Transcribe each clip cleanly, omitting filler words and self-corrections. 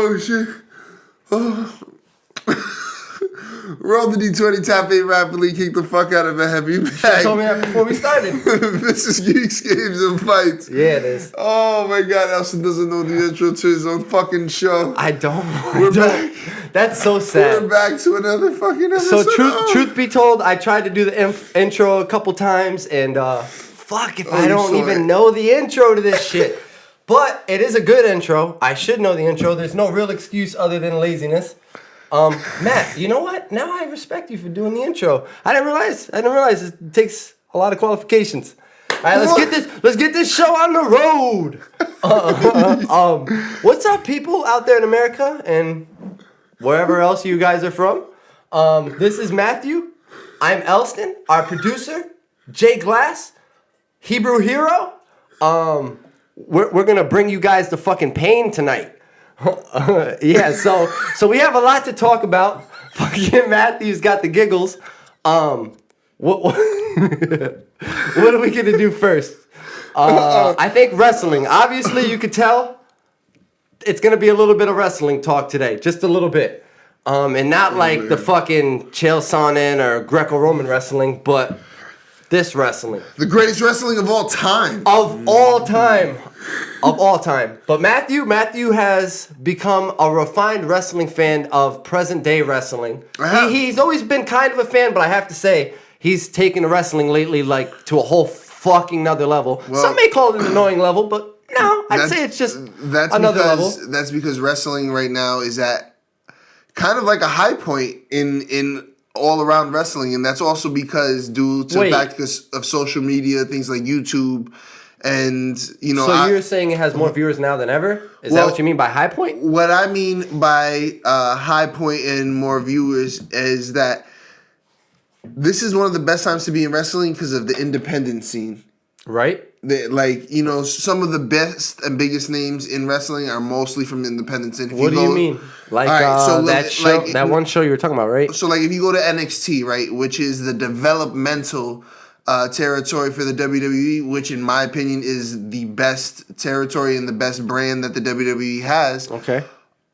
Oh, shit. Oh. Roll the D20, tap 8 rapidly, kick the fuck out of a heavy bag. You told me that before we started. This is Geeks, Games, and Fights. Yeah, it is. Oh my god, Elson doesn't know the intro to his own fucking show. I don't. We're back. That's so sad. We're back to another fucking episode. So truth be told, I tried to do the intro a couple times, and fuck if I don't even know the intro to this shit. But it is a good intro. I should know the intro. There's no real excuse other than laziness. Matt, you know what? Now I respect you for doing the intro. I didn't realize it takes a lot of qualifications. All right, let's get this show on the road. What's up, people out there in America and wherever else you guys are from? This is Matthew. I'm Elston, our producer, Jay Glass, Hebrew Hero. We're gonna bring you guys the fucking pain tonight. Yeah, so we have a lot to talk about. Fucking Matthew's got the giggles. What are we gonna do first? I think wrestling. Obviously, you could tell it's gonna be a little bit of wrestling talk today, just a little bit, and not like the fucking Chael Sonnen or Greco-Roman wrestling, but this wrestling, the greatest wrestling of all time. Of all time. But Matthew has become a refined wrestling fan of present day wrestling. He's always been kind of a fan, but I have to say, he's taken wrestling lately like to a whole fucking nother level. Well, some may call it an annoying level, but no, I'd say it's just another level. That's because wrestling right now is at kind of like a high point in all around wrestling, and that's also because due to the fact of social media, things like YouTube. And, you know, so you're saying it has more viewers now than ever? Is that what you mean by high point? What I mean by high point and more viewers is that this is one of the best times to be in wrestling because of the independent scene. Right. Like, you know, some of the best and biggest names in wrestling are mostly from the independent scene. What do you mean? Like that show, like, that one show you were talking about, right? So, like, if you go to NXT, right, which is the developmental territory for the WWE, which in my opinion is the best territory and the best brand that the WWE has. Okay.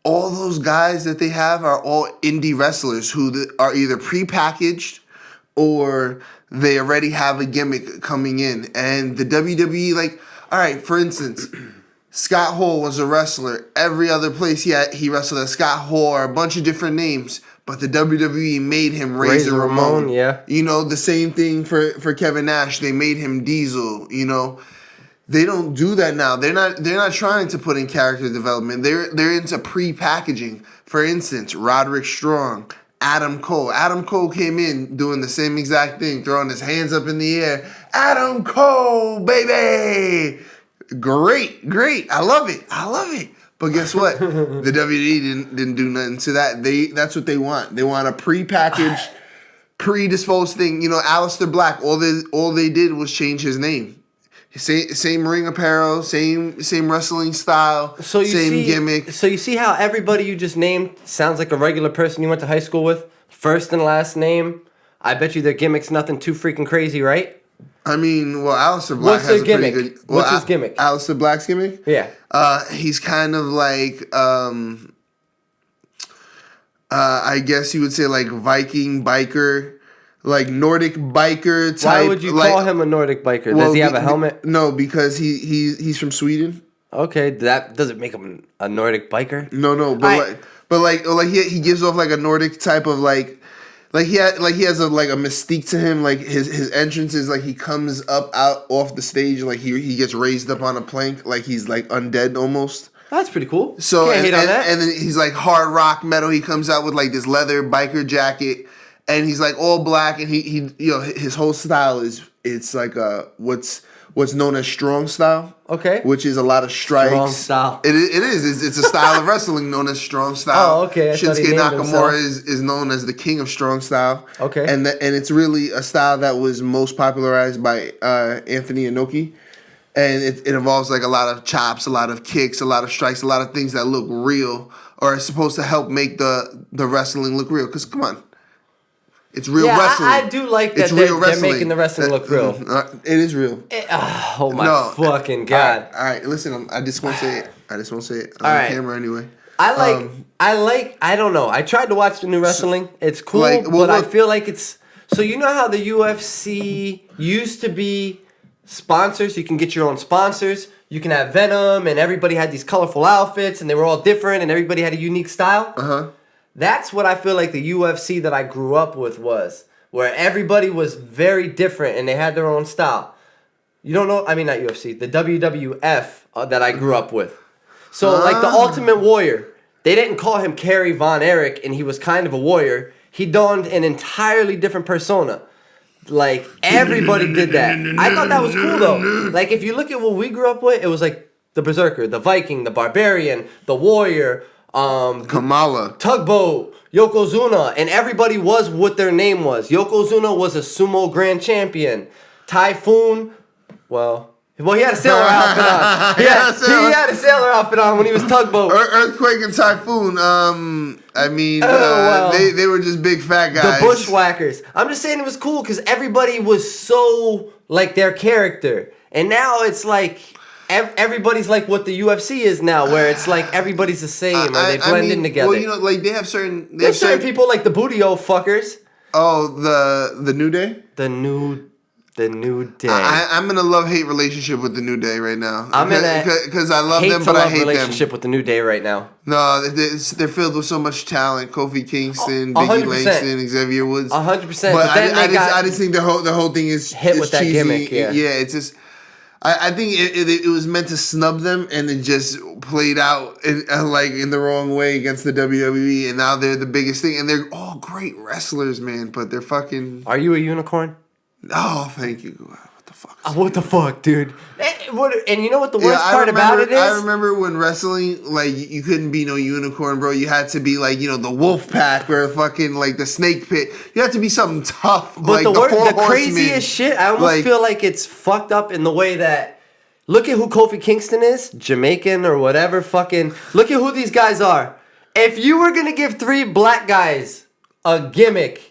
All those guys that they have are all indie wrestlers who are either prepackaged or they already have a gimmick coming in. And the WWE, like, all right, for instance, Scott Hall was a wrestler. Every other place he wrestled at Scott Hall or a bunch of different names. But the WWE made him Razor Ramon. Yeah. You know, the same thing for Kevin Nash. They made him Diesel, you know. They don't do that now. They're not trying to put in character development. They're into pre-packaging. For instance, Roderick Strong, Adam Cole. Adam Cole came in doing the same exact thing, throwing his hands up in the air. Adam Cole, baby! Great. I love it. But guess what? The WWE didn't do nothing to that. That's what they want. They want a prepackaged, predisposed thing. You know, Aleister Black. All they did was change his name. Same ring apparel, same wrestling style, same gimmick. So you see how everybody you just named sounds like a regular person you went to high school with? First and last name. I bet you their gimmick's nothing too freaking crazy, right? I mean, well, Aleister Black has a pretty good... What's his gimmick? Aleister Black's gimmick? Yeah. He's kind of like, I guess you would say like Viking biker, like Nordic biker type. Why would you call him a Nordic biker? Does he have a helmet? No, because he's from Sweden. Okay, that doesn't make him a Nordic biker. No, but he gives off like a Nordic type of like he has a mystique to him. Like his entrance is like he comes up out off the stage like he gets raised up on a plank like he's like undead almost. That's pretty cool. So and then he's like hard rock metal. He comes out with like this leather biker jacket and he's like all black and he you know his whole style it's like what's known as strong style. Okay. Which is a lot of strikes. Strong style. It is. It's a style of wrestling known as strong style. Oh, okay. Shinsuke Nakamura is known as the king of strong style. Okay. And it's really a style that was most popularized by Anthony Inoki. And it involves like a lot of chops, a lot of kicks, a lot of strikes, a lot of things that look real or are supposed to help make the wrestling look real. Because come on. It's real wrestling. I do like that they're making the wrestling look real. It is real. Fucking God. All right, listen, I just won't say it. On camera anyway. I don't know. I tried to watch the new wrestling. It's cool, but I feel like it's... So you know how the UFC used to be sponsors? You can get your own sponsors. You can have Venom, and everybody had these colorful outfits, and they were all different, and everybody had a unique style. Uh-huh. That's what I feel like the UFC that I grew up with was, where everybody was very different, and they had their own style. You don't know... I mean, not UFC. The WWF that I grew up with. So, like, the Ultimate Warrior... They didn't call him Kerry Von Erich, and he was kind of a warrior. He donned an entirely different persona. Like, everybody did that. I thought that was cool, though. Like, if you look at what we grew up with, it was like the Berserker, the Viking, the Barbarian, the Warrior, Kamala, Tugboat, Yokozuna, and everybody was what their name was. Yokozuna was a sumo grand champion. Typhoon, well, he had a sailor outfit on. He had a sailor outfit on when he was Tugboat. Earthquake and Typhoon. They were just big fat guys. The Bushwhackers. I'm just saying it was cool because everybody was so like their character, and now it's like everybody's like what the UFC is now, where it's like everybody's the same or they blend in together. Well, like they have certain people like the Bootio fuckers. Oh, the New Day. The New Day. I'm in a love-hate relationship with the New Day right now. I'm in a because I love them, but I hate them. Relationship with the New Day right now. No, they're filled with so much talent. Kofi Kingston, Biggie Langston, Xavier Woods. 100%. But I just think the whole thing is hit with that cheesy. gimmick. Yeah, it's just. I think it was meant to snub them, and it just played out in the wrong way against the WWE, and now they're the biggest thing, and they're all great wrestlers, man. But they're fucking. Are you a unicorn? Oh, thank you. What the fuck? What the fuck, dude? And you know what the worst part about it is? I remember when wrestling, like, you couldn't be no unicorn, bro. You had to be, like, the wolf pack or fucking, like, the snake pit. You had to be something tough. But like the craziest shit, I almost feel like it's fucked up in the way that, look at who Kofi Kingston is, Jamaican or whatever, fucking, look at who these guys are. If you were going to give 3 black guys a gimmick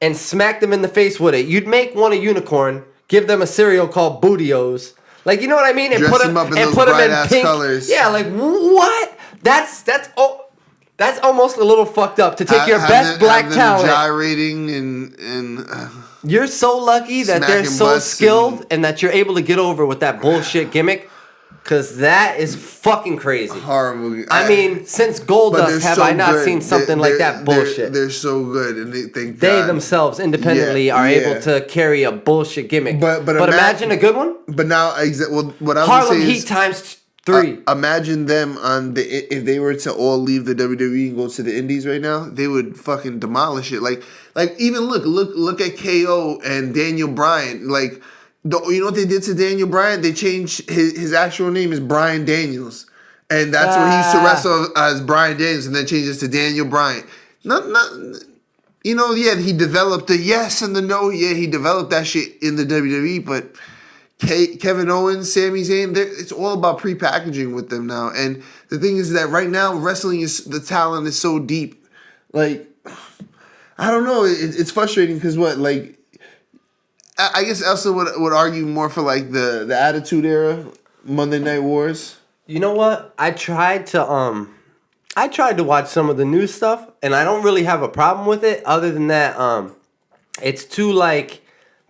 and smack them in the face with it, you'd make one a unicorn, give them a cereal called Bootios. Like, you know what I mean? And dress put them up in those put them in bright-ass pink colors. Yeah, like, what? That's almost a little fucked up to take your best black talent. Gyrating and you're so lucky that they're so skilled and that you're able to get over with that bullshit gimmick. Because that is fucking crazy. Horrible. I mean, since Goldust have I not seen something like that bullshit. They're so good, and they themselves independently are able to carry a bullshit gimmick. But imagine a good one. But now, what I was Harlem saying Heat is, times 3. Imagine them if they were to all leave the WWE and go to the Indies right now, they would fucking demolish it. Like even look at KO and Daniel Bryan. Like, you know what they did to Daniel Bryan? They changed his actual name is Bryan Daniels, and that's what he used to wrestle as Bryan Daniels, and then changed it to Daniel Bryan. He developed the yes and the no. Yeah, he developed that shit in the WWE, but Kevin Owens, Sami Zayn, it's all about pre-packaging with them now. And the thing is that right now, wrestling the talent is so deep. Like, I don't know. It's frustrating because I guess Elsa would argue more for like the Attitude Era, Monday Night Wars. You know what? I tried to watch some of the new stuff, and I don't really have a problem with it. Other than that, it's too like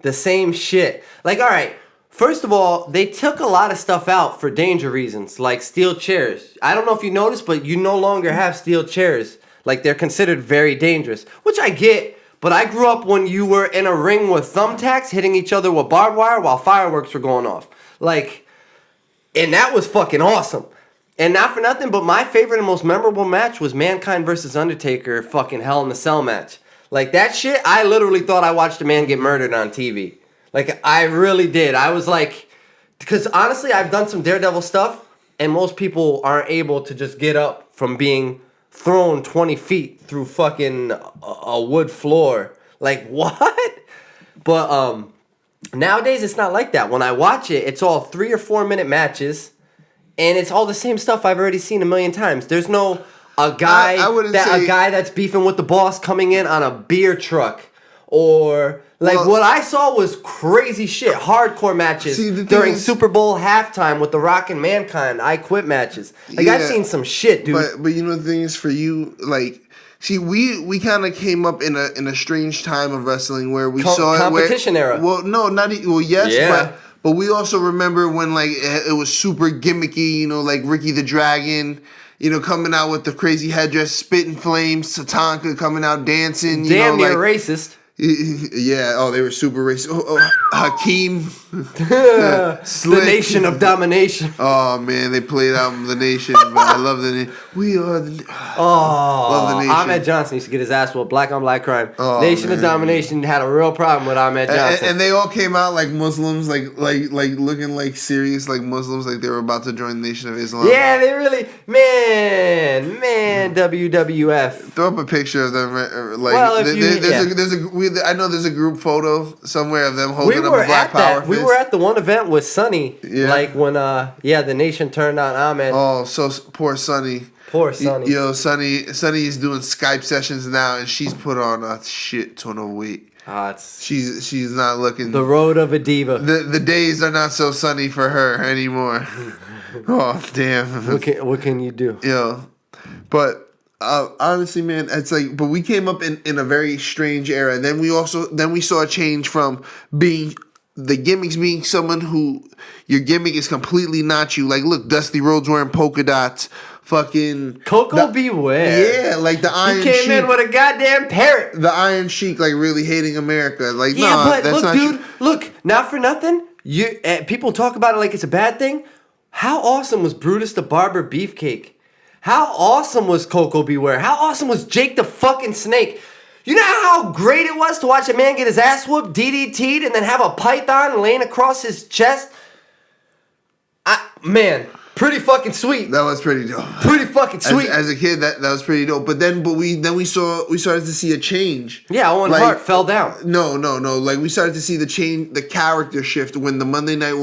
the same shit. Like, all right, first of all, they took a lot of stuff out for danger reasons, like steel chairs. I don't know if you noticed, but you no longer have steel chairs. Like, they're considered very dangerous, which I get. But I grew up when you were in a ring with thumbtacks hitting each other with barbed wire while fireworks were going off. Like, and that was fucking awesome. And not for nothing, but my favorite and most memorable match was Mankind versus Undertaker fucking Hell in a Cell match. Like, that shit, I literally thought I watched a man get murdered on TV. Like, I really did. I was like, because honestly, I've done some Daredevil stuff, and most people aren't able to just get up from being thrown 20 feet through fucking a wood floor. Like, what? But nowadays, it's not like that. When I watch it, it's all 3 or 4 minute matches, and it's all the same stuff I've already seen a million times. There's no a guy that's beefing with the boss coming in on a beer truck, or like Well, what I saw was crazy shit, hardcore matches during Super Bowl halftime with The Rock and Mankind, I Quit matches. Like I've seen some shit, dude. But you know the thing is for you, like, see, we kind of came up in a strange time of wrestling where we saw competition era. Well, no, not well, yes, Yeah. but we also remember when like it was super gimmicky, you know, like Ricky the Dragon, you know, coming out with the crazy headdress, spitting flames, Tatanka coming out dancing, Damn near racist. Yeah, oh, they were super racist. Hakeem. The Nation of Domination. Oh, man, they played out The Nation, but I love the nation. We are the love the Nation. Ahmed Johnson used to get his ass whooped. Black on black crime. Oh, Nation of Domination had a real problem with Ahmed Johnson. And they all came out like Muslims, like looking like serious like Muslims, like they were about to join the Nation of Islam. Yeah, they really, man, WWF. Throw up a picture of them. Like, Well, I know there's a group photo somewhere of them holding up a Black Power fist. We were at the one event with Sonny, like when the Nation turned on Ahmed. Oh, so poor Sonny. Poor Sonny. Yo, Sonny is doing Skype sessions now, and she's put on a shit ton of weight. She's not looking. The road of a diva. The days are not so sunny for her anymore. Oh damn. What can you do? Yo, but. Honestly, man, it's like, but we came up in a very strange era. And then we saw a change from being the gimmicks being someone who your gimmick is completely not you. Like, look, Dusty Rhodes wearing polka dots, fucking Coco Beware. Yeah, like the Iron Sheik. He came in with a goddamn parrot. The Iron Sheik, like really hating America. Like, yeah, nah, but that's look, not dude, you. look, not for nothing. People talk about it like it's a bad thing. How awesome was Brutus the Barber Beefcake? How awesome was Coco Beware? How awesome was Jake the fucking Snake? You know how great it was to watch a man get his ass whooped, DDT'd, and then have a python laying across his chest? Man, pretty fucking sweet. That was pretty dope. Pretty fucking sweet. As a kid, that was pretty dope. But then, we started to see a change. Yeah, Owen Hart fell down. No. Like we started to see the character shift when the Monday Night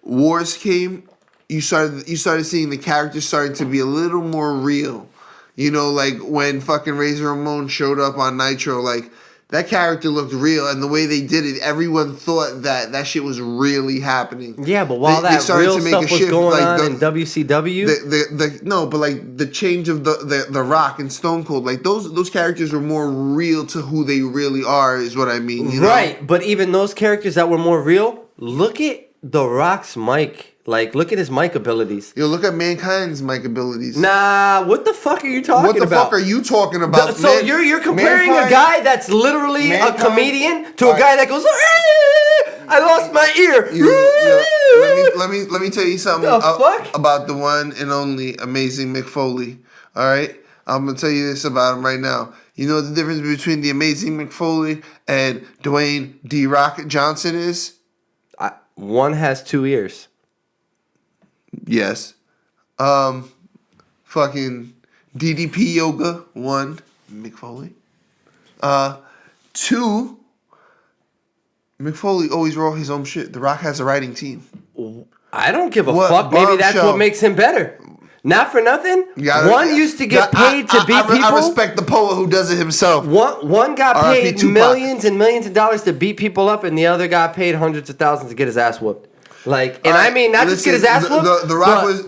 Wars came. You started seeing the characters starting to be a little more real. You know, like when fucking Razor Ramon showed up on Nitro, like that character looked real, and the way they did it, everyone thought that shit was really happening. Yeah, but while that real stuff was going on in WCW, but like the change of the Rock and Stone Cold, like those characters were more real to who they really are, is what I mean. You know? Right, but even those characters that were more real, look at The Rock's mic. Like, look at his mic abilities. Yo, look at Mankind's mic abilities. Nah, what the fuck are you talking about? What the fuck are you talking about? So you're comparing a guy that's literally a comedian to a guy that goes, I lost my ear. Let me tell you something about the one and only Amazing Mick Foley. All right? I'm going to tell you this about him right now. You know what the difference between the Amazing Mick Foley and Dwayne D. Rock Johnson is? One has 2 ears. Yes. Fucking DDP Yoga, 1, Mick Foley. 2, Mick Foley always wrote his own shit. The Rock has a writing team. I don't give a fuck. Maybe that's what makes him better. Not for nothing. One used to get paid to beat people. I respect the poet who does it himself. One got paid millions and millions of dollars to beat people up, and the other got paid hundreds of thousands to get his ass whooped. Like, and I mean, not just get his ass whooped. The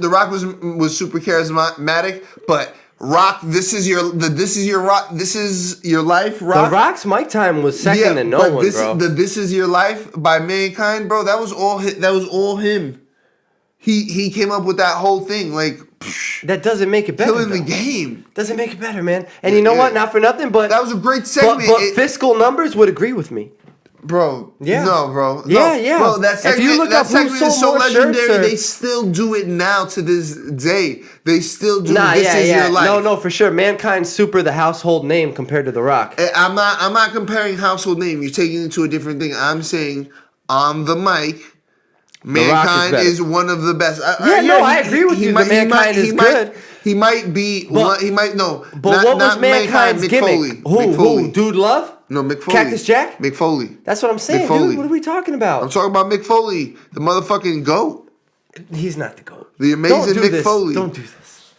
Rock was super charismatic, but Rock, this is your life, Rock. The Rock's mic time was second to no one, bro. This Is Your Life by Mankind, bro. That was all him. He came up with that whole thing, like. That doesn't make it better. Killing the game doesn't make it better, man. And you know what? Not for nothing, but that was a great segment. But fiscal numbers would agree with me. Bro, no, bro. Yeah. Bro, that segment, if you look up who sold so more legendary. shirts, they still do it now to this day. They still do This Is Your Life. No, for sure. Mankind's super the household name compared to The Rock. I'm not comparing household name. You're taking it to a different thing. I'm saying on the mic, Mankind is one of the best. I agree with you. Mankind is good. He might be. But what was Mankind's gimmick? Who? Dude Love? No, Mick Foley. Cactus Jack? Mick Foley. That's what I'm saying, dude. What are we talking about? I'm talking about Mick Foley, the motherfucking GOAT. He's not the GOAT. The amazing Mick Foley. Don't do this.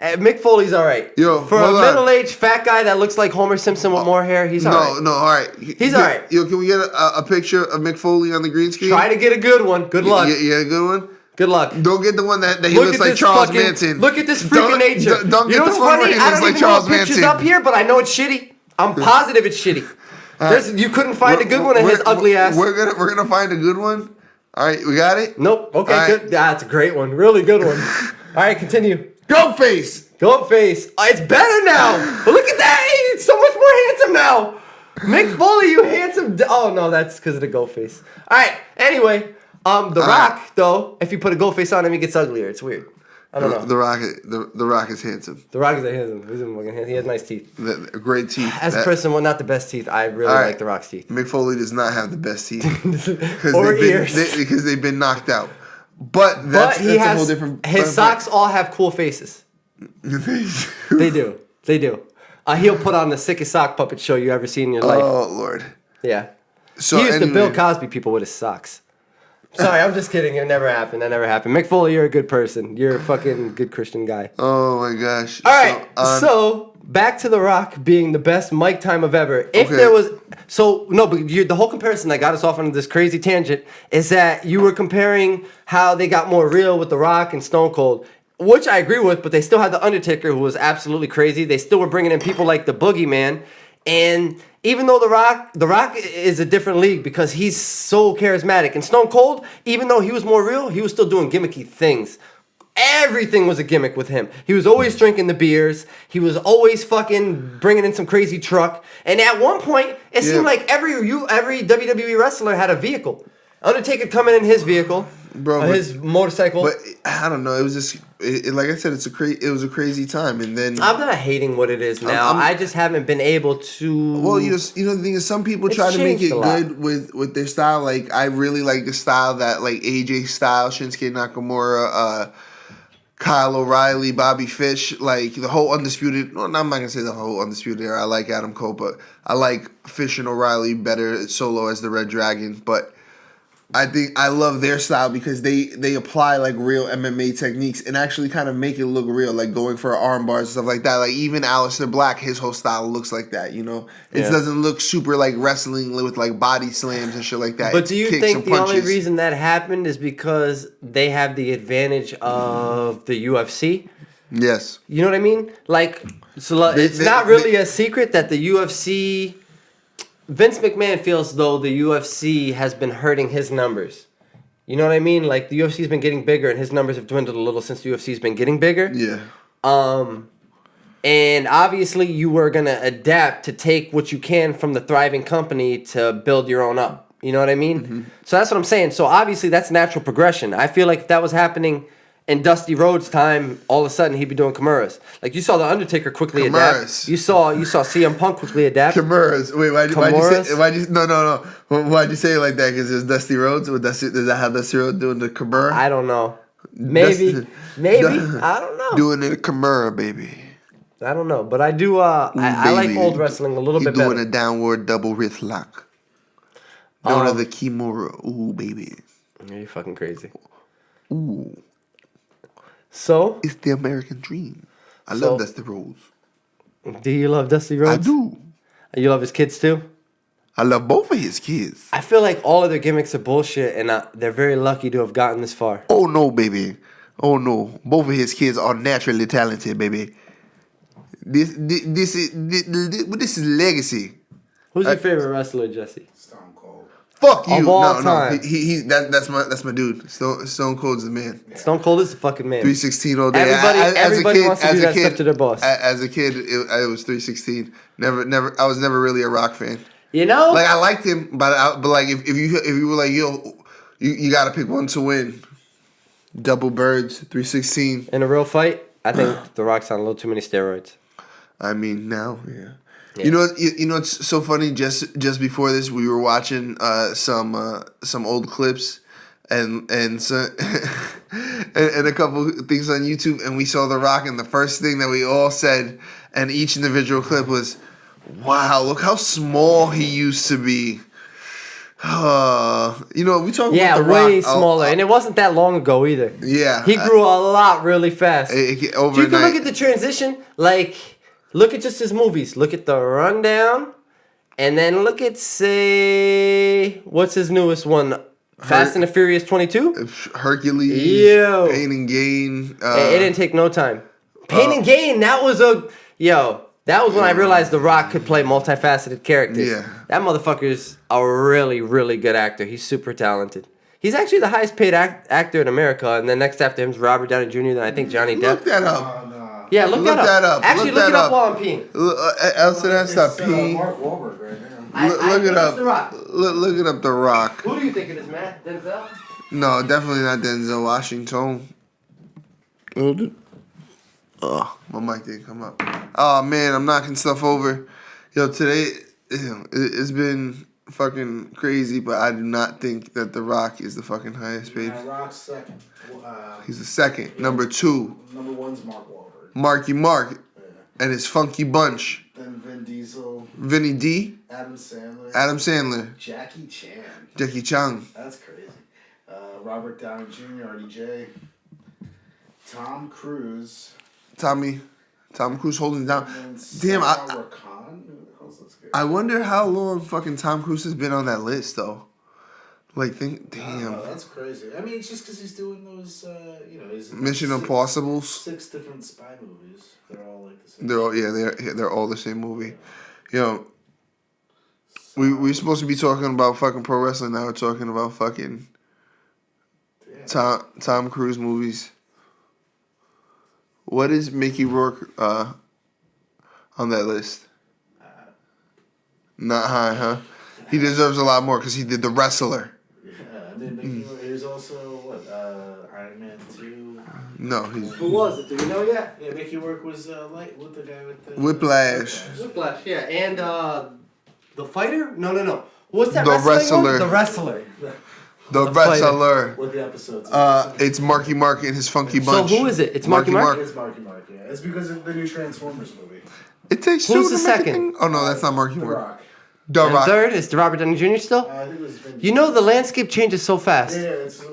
Mick Foley's all right. Yo, for a middle-aged fat guy that looks like Homer Simpson with more hair, he's all right. No, all right. He's all right. Yo, can we get a picture of Mick Foley on the green screen? Try to get a good one. Good luck. Yeah, a good one? Good luck. Don't get the one that he looks like Charles Manson. Look at this freak of nature. Don't you know get the what's one funny? where he I looks don't like even Charles know the picture's Manson. up here, but I know it's shitty. I'm positive it's shitty. You couldn't find a good one of his ugly ass. We're gonna find a good one. All right, we got it? Nope. Okay, right. good. That's a great one. Really good one. All right, continue. Goat face. Goat face. It's better now. But look at that. He's so much more handsome now. Mick Foley, you handsome. Oh, no, that's because of the goat face. All right, anyway. The Rock, though, if you put a goat face on him, he gets uglier. It's weird. I don't know. The Rock is handsome. The Rock is handsome. He's fucking handsome. He has nice teeth. Great teeth. As a person, well, not the best teeth. I really like The Rock's teeth. Mick Foley does not have the best teeth. Or ears. Because they've been knocked out. But that's a whole different... His socks all have cool faces. They do. He'll put on the sickest sock puppet show you ever seen in your life. Oh, Lord. Yeah. So he used to Bill Cosby people with his socks. Sorry, I'm just kidding. It never happened. That never happened. Mick Foley, you're a good person. You're a fucking good Christian guy. Oh, my gosh. All right. So back to The Rock being the best mic time of ever. If there was... So, no, but the whole comparison that got us off on this crazy tangent is that you were comparing how they got more real with The Rock and Stone Cold, which I agree with, but they still had The Undertaker, who was absolutely crazy. They still were bringing in people like the Boogeyman. And even though The Rock is a different league because he's so charismatic. And Stone Cold, even though he was more real, he was still doing gimmicky things. Everything was a gimmick with him. He was always drinking the beers. He was always fucking bringing in some crazy truck. And at one point, it seemed like every WWE wrestler had a vehicle. Undertaker coming in his vehicle, his motorcycle. But I don't know. It was just like I said. It was a crazy time. And then I'm not hating what it is now. I just haven't been able to. Well, the thing is, some people try to make it good with their style. Like I really like the style that like AJ style, Shinsuke Nakamura, Kyle O'Reilly, Bobby Fish, like the whole Undisputed. Well, I'm not gonna say the whole Undisputed era. I like Adam Cole, but I like Fish and O'Reilly better solo as the Red Dragon. But I think I love their style because they apply like real MMA techniques and actually kind of make it look real, like going for arm bars and stuff like that. Like even Aleister Black, his whole style looks like that, you know? It doesn't look super like wrestling with like body slams and shit like that. But do you think the only reason that happened is because they have the advantage of the UFC? Yes. You know what I mean? Like, so it's not really a secret that the UFC... Vince McMahon feels though the UFC has been hurting his numbers. You know what I mean? Like the UFC's been getting bigger and his numbers have dwindled a little since the UFC's been getting bigger. Yeah. And obviously you were gonna adapt to take what you can from the thriving company to build your own up. You know what I mean? Mm-hmm. So that's what I'm saying. So obviously that's natural progression. I feel like if that was happening in Dusty Rhodes' time, all of a sudden he'd be doing Kimuras. Like you saw the Undertaker quickly adapt. You saw CM Punk quickly adapt. Kimuras. Wait, why'd you say it like that? Because it's Dusty Rhodes. Does that have Dusty Rhodes doing the Kimura? I don't know. Maybe. I don't know. Doing the Kimura, baby. I don't know, but I do. I like old wrestling a little bit better. Doing a downward double wrist lock. Known as the Kimura. Ooh, baby. You're fucking crazy. Ooh. So it's the American dream. I love Dusty Rhodes. Do you love Dusty Rhodes? I do. You love his kids too? I love both of his kids. I feel like all of their gimmicks are bullshit, and they're very lucky to have gotten this far. Oh no, baby. Oh no. Both of his kids are naturally talented, baby. This is legacy. Who's your favorite wrestler, Jesse? Stone Cold. Fuck you. Of all time. That's my dude. Stone Cold's the man. Stone Cold is the fucking man. 316 all day. Everybody wants to do that stuff to their boss. As a kid, it was 316. Never. I was never really a Rock fan. You know, like I liked him, but like if you were like you got to pick one to win. Double Birds, 316. In a real fight, I think The Rock's on a little too many steroids. I mean, now, yeah. You know, it's so funny. Just before this, we were watching some old clips and so, and a couple things on YouTube, and we saw The Rock, and the first thing that we all said, and each individual clip was, "Wow, look how small he used to be." You know, we talk Yeah, about The way Rock. smaller, and it wasn't that long ago either. Yeah. He grew a lot really fast. Overnight. You can look at the transition, like, look at just his movies. Look at The Rundown, and then look at, say, what's his newest one? Fast and the Furious 22? Hercules. Yo. Pain and Gain. It didn't take no time. Pain and Gain, that was that was when I realized The Rock could play multifaceted characters. Yeah. That motherfucker's a really, really good actor. He's super talented. He's actually the highest paid actor in America, and then next after him is Robert Downey Jr., then I think Johnny Depp. Look that up. Yeah, look that up. Actually, look it up while I'm peeing. Elsa, that's not peeing. Mark Wahlberg right now. Look it up. The Rock. Look it up, The Rock. Who do you think it is, Matt? Denzel? No, definitely not Denzel Washington. Oh, my mic didn't come up. Oh, man, I'm knocking stuff over. Yo, today, it's been fucking crazy, but I do not think that The Rock is the fucking highest paid. Rock's second. He's the second. Number 2, Number 1's Mark Wahlberg. Marky Mark and his funky bunch. Then Vin Diesel. Vinny D. Adam Sandler. Adam Sandler. Jackie Chan. Jackie Chan. That's crazy. Robert Downey Jr., RDJ. Tom Cruise. Tom Cruise holding down. Damn, Khan. Who the hell's this guy? I wonder how long fucking Tom Cruise has been on that list, though. Like, damn. That's crazy. I mean, it's just because he's doing those, he's in Mission like Impossibles. 6 different spy movies. They're all like the same. They're all the same movie. Yo, we're supposed to be talking about fucking pro wrestling. Now we're talking about fucking Tom Cruise movies. What is Mickey Rourke on that list? Not high, huh? He deserves a lot more because he did The Wrestler. Yeah, and then Mickey Rourke, he was also, Iron Man 2? No, he's... Who was it? Do we know yet? Yeah, Mickey Rourke was with the guy with the... Whiplash. Whiplash, yeah. And The Fighter? No. What's that The wrestling one? Wrestler. The Wrestler. The Wrestler. What the episodes? It's Marky Mark and his funky bunch. So who is it? It's Marky Mark? It's Marky Mark, yeah. It's because of the new Transformers movie. It takes Who's two the to make a second? thing. Oh no, that's not Marky The Mark. Rock. The And Rock. third is Robert Downey Jr. still? I think it was Vin You know the landscape changes so fast. Yeah, it's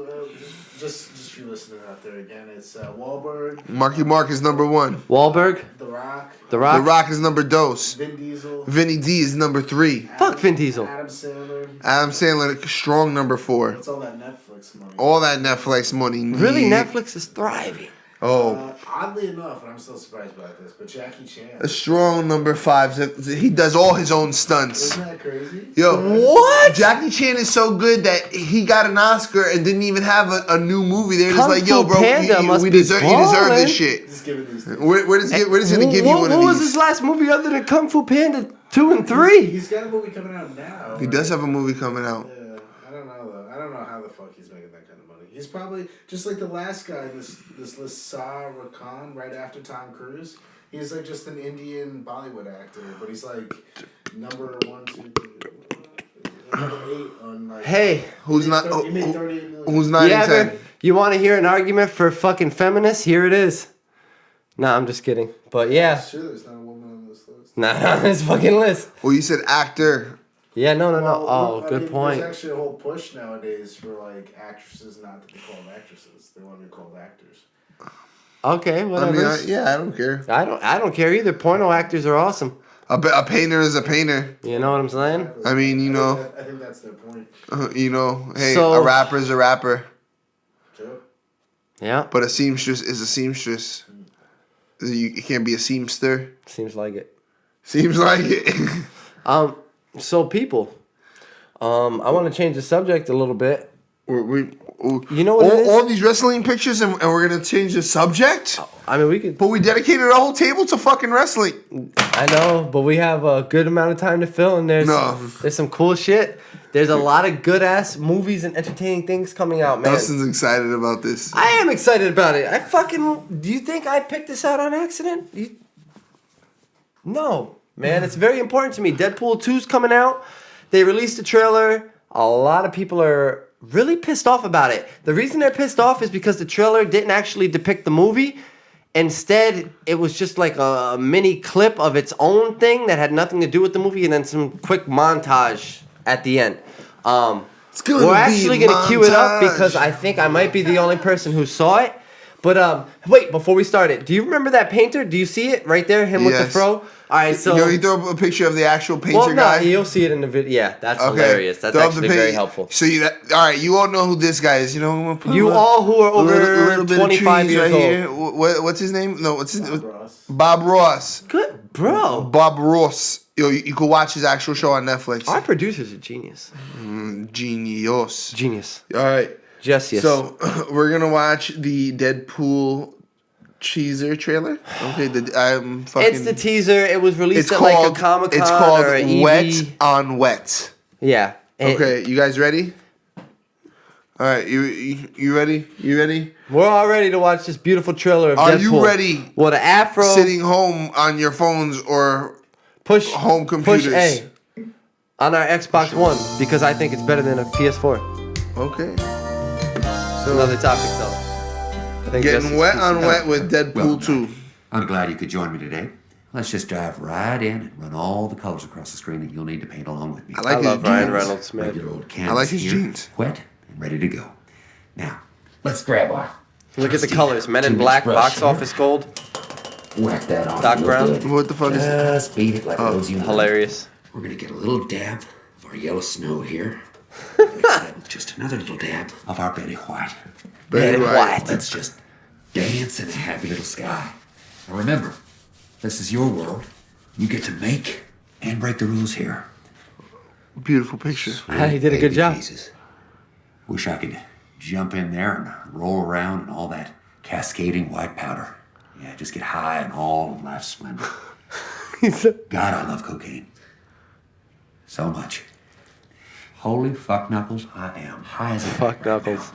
just for you listening out there again. It's Wahlberg. Marky Mark is number 1. Wahlberg, The Rock. The Rock. The Rock is number 2. Vin Diesel. Vinny D is number 3. Fuck Vin Diesel. Adam Sandler. Adam Sandler, strong number 4. That's all that Netflix money. All that Netflix money. Really, Yeah. Netflix is thriving. Oh, Oddly enough, and I'm still surprised by this, but Jackie Chan. a strong number 5. He does all his own stunts. Isn't that crazy? Yo, What? Jackie Chan is so good that he got an Oscar and didn't even have a new movie. They're just Kung like, yo, Fu bro, Panda must you be deserve ballin'. this shit. Just giving these things. Where does he gonna give you one of What was these? his last movie other than Kung Fu Panda 2 and 3? He's got a movie coming out now. He does have a movie coming out. Yeah, I don't know though. I don't know how the fuck he's making that kind of money. He's probably just like the last guy in this list, Shah Rukh Khan, right after Tom Cruise. He's like just an Indian Bollywood actor, but he's like number 1, 2, 3, number 8 on like. Hey, Who's he not? made 30 he made 38 million. Who's 9 and 10? You want to hear an argument for fucking feminists? Here it is. Nah, I'm just kidding. But yeah, Sure, there's not a woman on this list. not on this fucking list. Well, you said actor. Yeah, no. Well, Oh, I good mean, point. There's actually a whole push nowadays for like actresses not to be called actresses. They want to be called actors. Okay, I whatever. mean, I don't care. I don't care either. Porno actors are awesome. A painter is a painter. You know what I'm saying? I mean, you know, I think that's their point. hey, So- a rapper is a rapper, Joe? Yeah, but a seamstress is a seamstress. You can't be a seamster. seems like it. Seems like it. So people, I want to change the subject a little bit. You know what it is? all these wrestling pictures, and we're gonna change the subject. I mean, we could. But we dedicated a whole table to fucking wrestling. I know, but we have a good amount of time to fill, and there's some cool shit. There's a lot of good ass movies and entertaining things coming out, man. Nelson's excited about this. I am excited about it. Do you think I picked this out on accident? No, man, it's very important to me. Deadpool 2's coming out. They released a trailer. A lot of people are really pissed off about it. The reason they're pissed off is because the trailer didn't actually depict the movie. Instead, it was just like a mini clip of its own thing that had nothing to do with the movie, and then some quick montage at the end. It's gonna We're be actually gonna cue it up montage. because I think I might be the only person who saw it. But wait, before we start it, do you remember that painter? Do you see it right there? Him with the Yes. fro? All right, so Can we throw up a picture of the actual painter well, no, guy? you'll see it in the video. Yeah, that's hilarious. That's Throw up the actually pic- very helpful. So all right, you all know who this guy is. You know, I'm gonna put You a all who are a over little bit of 25 trees years right old. here. What's his name? No, what's his name? Ross. Bob Ross. Good, bro. Bob Ross. Yo, you can watch his actual show on Netflix. Our producer's a genius. Genius. Genius. All right. Yes. So we're gonna watch the Deadpool teaser trailer. Okay, I'm fucking. It's the teaser. It was released It's at called. like a Comic Con It's called or a Wet EV. on Wet. Yeah. Okay, you guys ready? All right, you ready? You ready? We're all ready to watch this beautiful trailer of Are Deadpool. you ready? What an afro. Sitting home on your phones or push home computers. Push A on our Xbox One because I think it's better than a PS4. Okay. It's another topic though. I think Getting Justice wet League- on wet with Deadpool Well, 2. I'm glad you could join me today. Let's just dive right in and run all the colors across the screen that you'll need to paint along with me. I like I his love Ryan jeans. Reynolds, man. Regular old canvas like his here, jeans. wet and ready to go. Now, let's grab our Look at the trusty colors. Men in 2-inch Black, brush box here. office gold. Whack that off. Doc real Brown. good. What the fuck is that? Just beat it like those you Hilarious. We're gonna get a little dab of our yellow snow here. Mix that with just another little dab of our Betty White. Betty Then White. Let's just dance in a happy little sky. Now remember, this is your world. You get to make and break the rules here. Beautiful picture. He did a good Baby job. Jesus. Wish I could jump in there and roll around in all that cascading white powder. Yeah, just get high and all of life's splendor. God, I love cocaine. So much. Holy fuck knuckles, I am high as a Fuck Knuckles.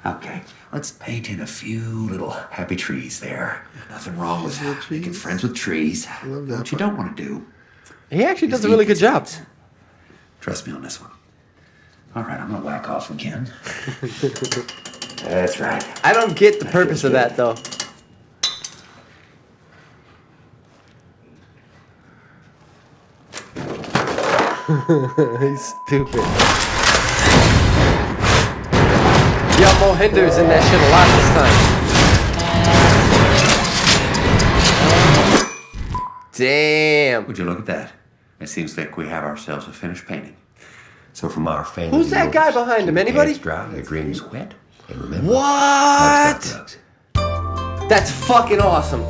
Okay, let's paint in a few little happy trees there. Nothing wrong with making friends with trees. What you don't want to do He actually is does a really eat good these job. nuts. Trust me on this one. All right, I'm gonna whack off again. That's right. I don't get the purpose of that though. He's stupid. Yo, Mohinder's in that shit a lot this time. Damn. Would you look at that? It seems like we have ourselves a finished painting. So from our family. Who's that guy behind him? Anybody? Hands dry, your dreams wet. And remember, What? drugs. That's fucking awesome.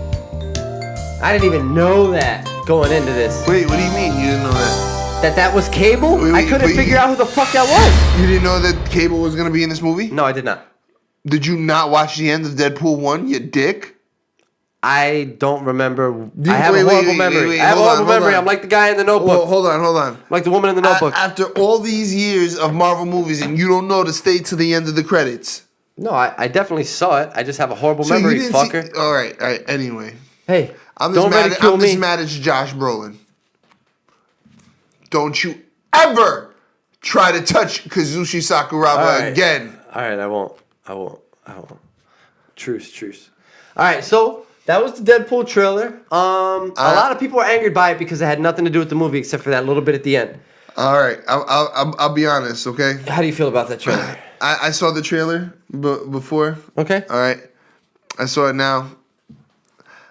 I didn't even know that going into this. Wait, what do you mean you didn't know that? That was Cable? Wait, I couldn't wait. figure out who the fuck that was. You didn't know that Cable was gonna be in this movie? No, I did not. Did you not watch the end of Deadpool 1, you dick? I don't remember. Dude, I have wait, a wait, horrible wait, memory. wait, I have a hold on, horrible hold memory. on. I'm like the guy in the notebook. Well, hold on. Like the woman in the notebook. After all these years of Marvel movies and you don't know to stay to the end of the credits. No, I definitely saw it. I just have a horrible So memory, you didn't fucker. see. All right. Anyway, Hey, I'm just don't mad. ridicule I'm me. just mad at Josh Brolin. Don't you ever try to touch Kazushi Sakuraba All right. again? All right, I won't. Truce. All right, so that was the Deadpool trailer. A lot of people were angered by it because it had nothing to do with the movie except for that little bit at the end. All right. I'll be honest. Okay. How do you feel about that trailer? I saw the trailer before. Okay. All right. I saw it now.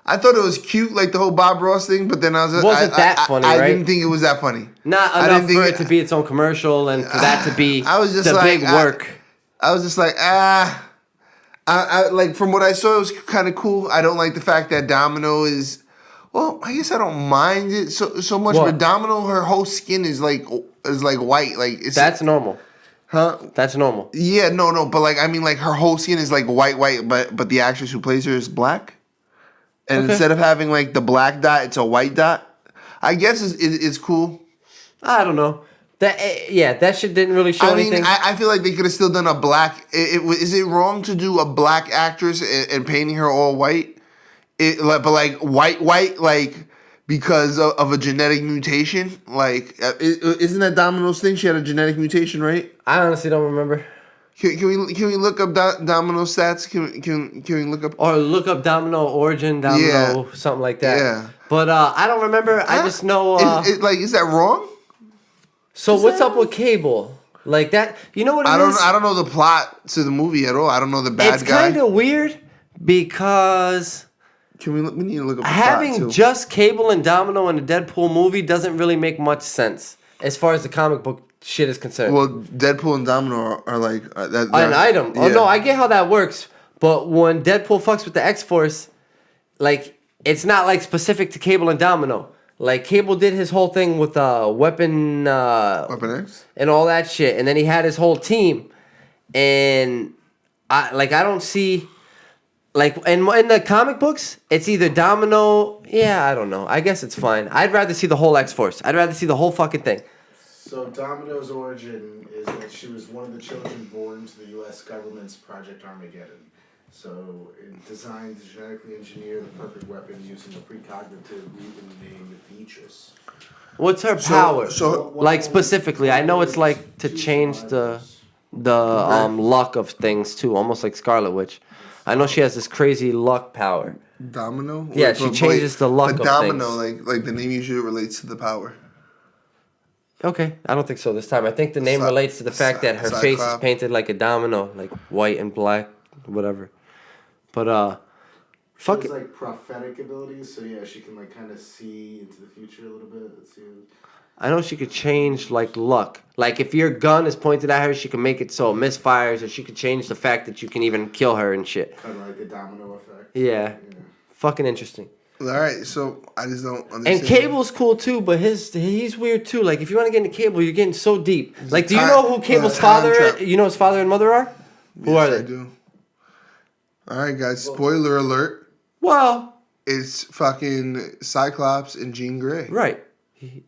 I thought it was cute, like the whole Bob Ross thing, but then I was Wasn't that funny, I right? didn't think it was that funny. Not I enough didn't for think it to be its own commercial and for that to be I was just the like, big work. I was just like, I like from what I saw, it was kind of cool. I don't like the fact that Domino is. Well, I guess I don't mind it so much, What? but Domino, her whole skin is like white, like it's That's normal. huh. That's normal. Yeah, no, but like I mean, like her whole skin is like white, but the actress who plays her is black, and Okay. instead of having like the black dot, it's a white dot. I guess it's cool. I don't know. That shit didn't really show I mean, anything. I feel like they could have still done a black. Is it wrong to do a black actress and painting her all white? But like white, like because of a genetic mutation. Like, isn't that Domino's thing? She had a genetic mutation, right? I honestly don't remember. Can we look up Domino stats? Can we look up? Or look up Domino Origin, Domino, something like that. Yeah. But I don't remember. I just know. Is that wrong? So what's up with Cable? Like that. You know what it is? I don't know the plot to the movie at all. I don't know the bad It's guy. kind of weird because We need to look up the plot having too. just Cable and Domino in a Deadpool movie doesn't really make much sense as far as the comic book shit is concerned. Well, Deadpool and Domino are like that. An item. Oh yeah. no, I get how that works. But when Deadpool fucks with the X-Force, like it's not like specific to Cable and Domino. Like Cable did his whole thing with Weapon Weapon X. and all that shit, and then he had his whole team, and I don't see like in the comic books, it's either Domino. Yeah, I don't know. I guess it's fine. I'd rather see the whole X-Force. I'd rather see the whole fucking thing. So Domino's origin is that she was one of the children born to the U.S. government's Project Armageddon. So it designed to genetically engineer the perfect weapon using a precognitive mutant named Beatrice. What's her power? so- like specifically, I know it's like to change the luck of things too, almost like Scarlet Witch. I know she has this crazy luck power. Domino. Yeah, she changes the luck but of Domino, things. like the name usually relates to the power. Okay, I don't think so this time. I think the name relates to the fact that her face is Cyclops. painted like a domino, like white and black, whatever. But She fuck has it. like prophetic abilities, so yeah, she can like kind of see into the future a little bit. Let's see. I know she could change like luck. Like if your gun is pointed at her, she can make it so it misfires, or she could change the fact that you can even kill her and shit. Kind of like the domino effect. Yeah. Fucking interesting. All right, so I just don't understand. And Cable's cool too, but he's weird too. Like if you want to get into Cable, you're getting so deep. Like, do you know who Cable's father is? You know his father and mother are? Who are Yes, they? I do. All right, guys. Spoiler alert. Well, It's fucking Cyclops and Jean Grey. right.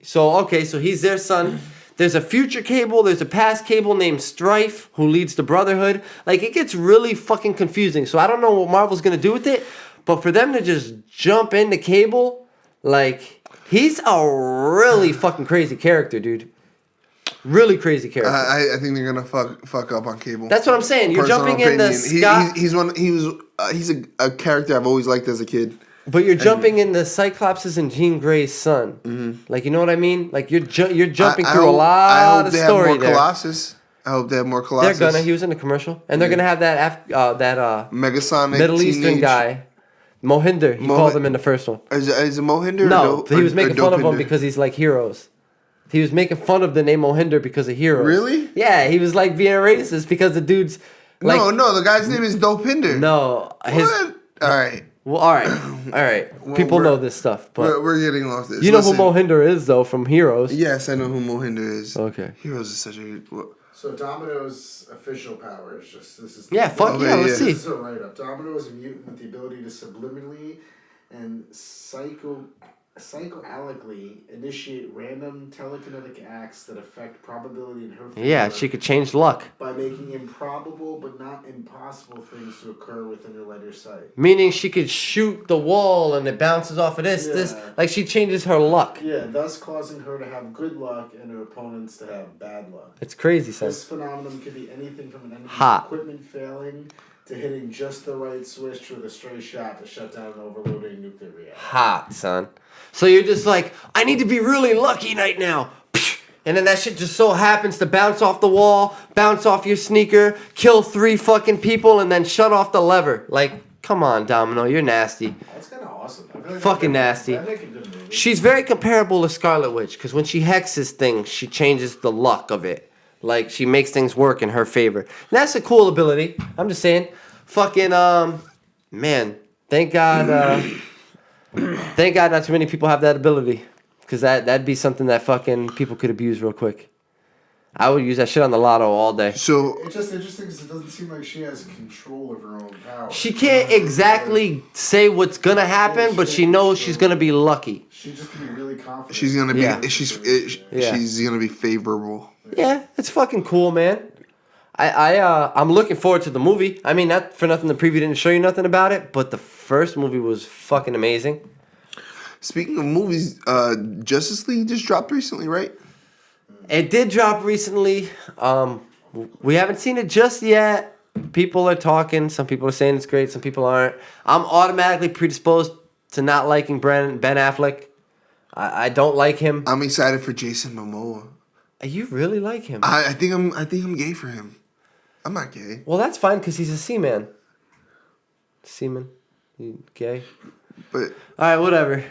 So he's their son. There's a future Cable. There's a past Cable named Strife who leads the Brotherhood. Like it gets really fucking confusing. So I don't know what Marvel's gonna do with it. But for them to just jump into Cable, like he's a really fucking crazy character, dude. Really crazy character. I think they're gonna fuck up on Cable. That's what I'm saying. You're Personal jumping in the opinion. He's a character I've always liked as a kid. But you're jumping in the Cyclops' and Jean Grey's son. Mm-hmm. Like, you know what I mean? Like, you're jumping through a lot of story there. Colossus. I hope they have more Colossus. They're gonna. He was in the commercial, and they're gonna have that Megasonic Middle Eastern guy, Mohinder. He called him in the first one. Is it Mohinder? No, or he was making fun of him Dopinder? because he's like heroes. He was making fun of the name Mohinder because of heroes. Really? Yeah, he was like being racist because the dude's like. No, the guy's name is Dopinder. No, What? All right. Well, all right. People know this stuff, but We're getting off this. you know Listen, who Mohinder is though from Heroes. Yes, I know who Mohinder is. Okay. Heroes is such a good. So Domino's official power is just this is. Yeah, fuck Okay, yeah. Let's yeah. see. This is a write up. Domino is a mutant with the ability to subliminally and psychoalically initiate random telekinetic acts that affect probability in her favor. Yeah, she could change luck. By making improbable but not impossible things to occur within her line of sight. Meaning she could shoot the wall and it bounces off of this. Yeah. Like she changes her luck. Yeah, thus causing her to have good luck and her opponents to have bad luck. It's crazy, son. This phenomenon could be anything from an enemy's Hot. equipment failing to hitting just the right switch with a stray shot to shut down an overloading nuclear reactor. Hot, son. So you're just like, I need to be really lucky right now. And then that shit just so happens to bounce off the wall, bounce off your sneaker, kill 3 fucking people, and then shut off the lever. Like, come on, Domino, you're nasty. That's kind of awesome. I feel like Fucking nasty. That'd make a good movie. She's very comparable to Scarlet Witch, because when she hexes things, she changes the luck of it. Like, she makes things work in her favor. And that's a cool ability. I'm just saying. Fucking, man, thank God, thank God not too many people have that ability. Because that'd be something that fucking people could abuse real quick. I would use that shit on the lotto all day. So It's just interesting because it doesn't seem like she has control of her own power. She can't exactly say what's gonna happen, but she knows she's gonna be lucky. She just can be really confident. she's gonna be Yeah. Yeah. she's gonna be favorable. Yeah, it's fucking cool, man. I'm looking forward to the movie. I mean, not for nothing, the preview didn't show you nothing about it, but the first movie was fucking amazing. Speaking of movies, Justice League just dropped recently, right? It did drop recently. We haven't seen it just yet. People are talking. Some people are saying it's great. Some people aren't. I'm automatically predisposed to not liking Ben Affleck. I don't like him. I'm excited for Jason Momoa. You really like him? I think I'm gay for him. I'm not gay. Well, that's fine because he's a seaman. Seaman, you gay? But all right, whatever.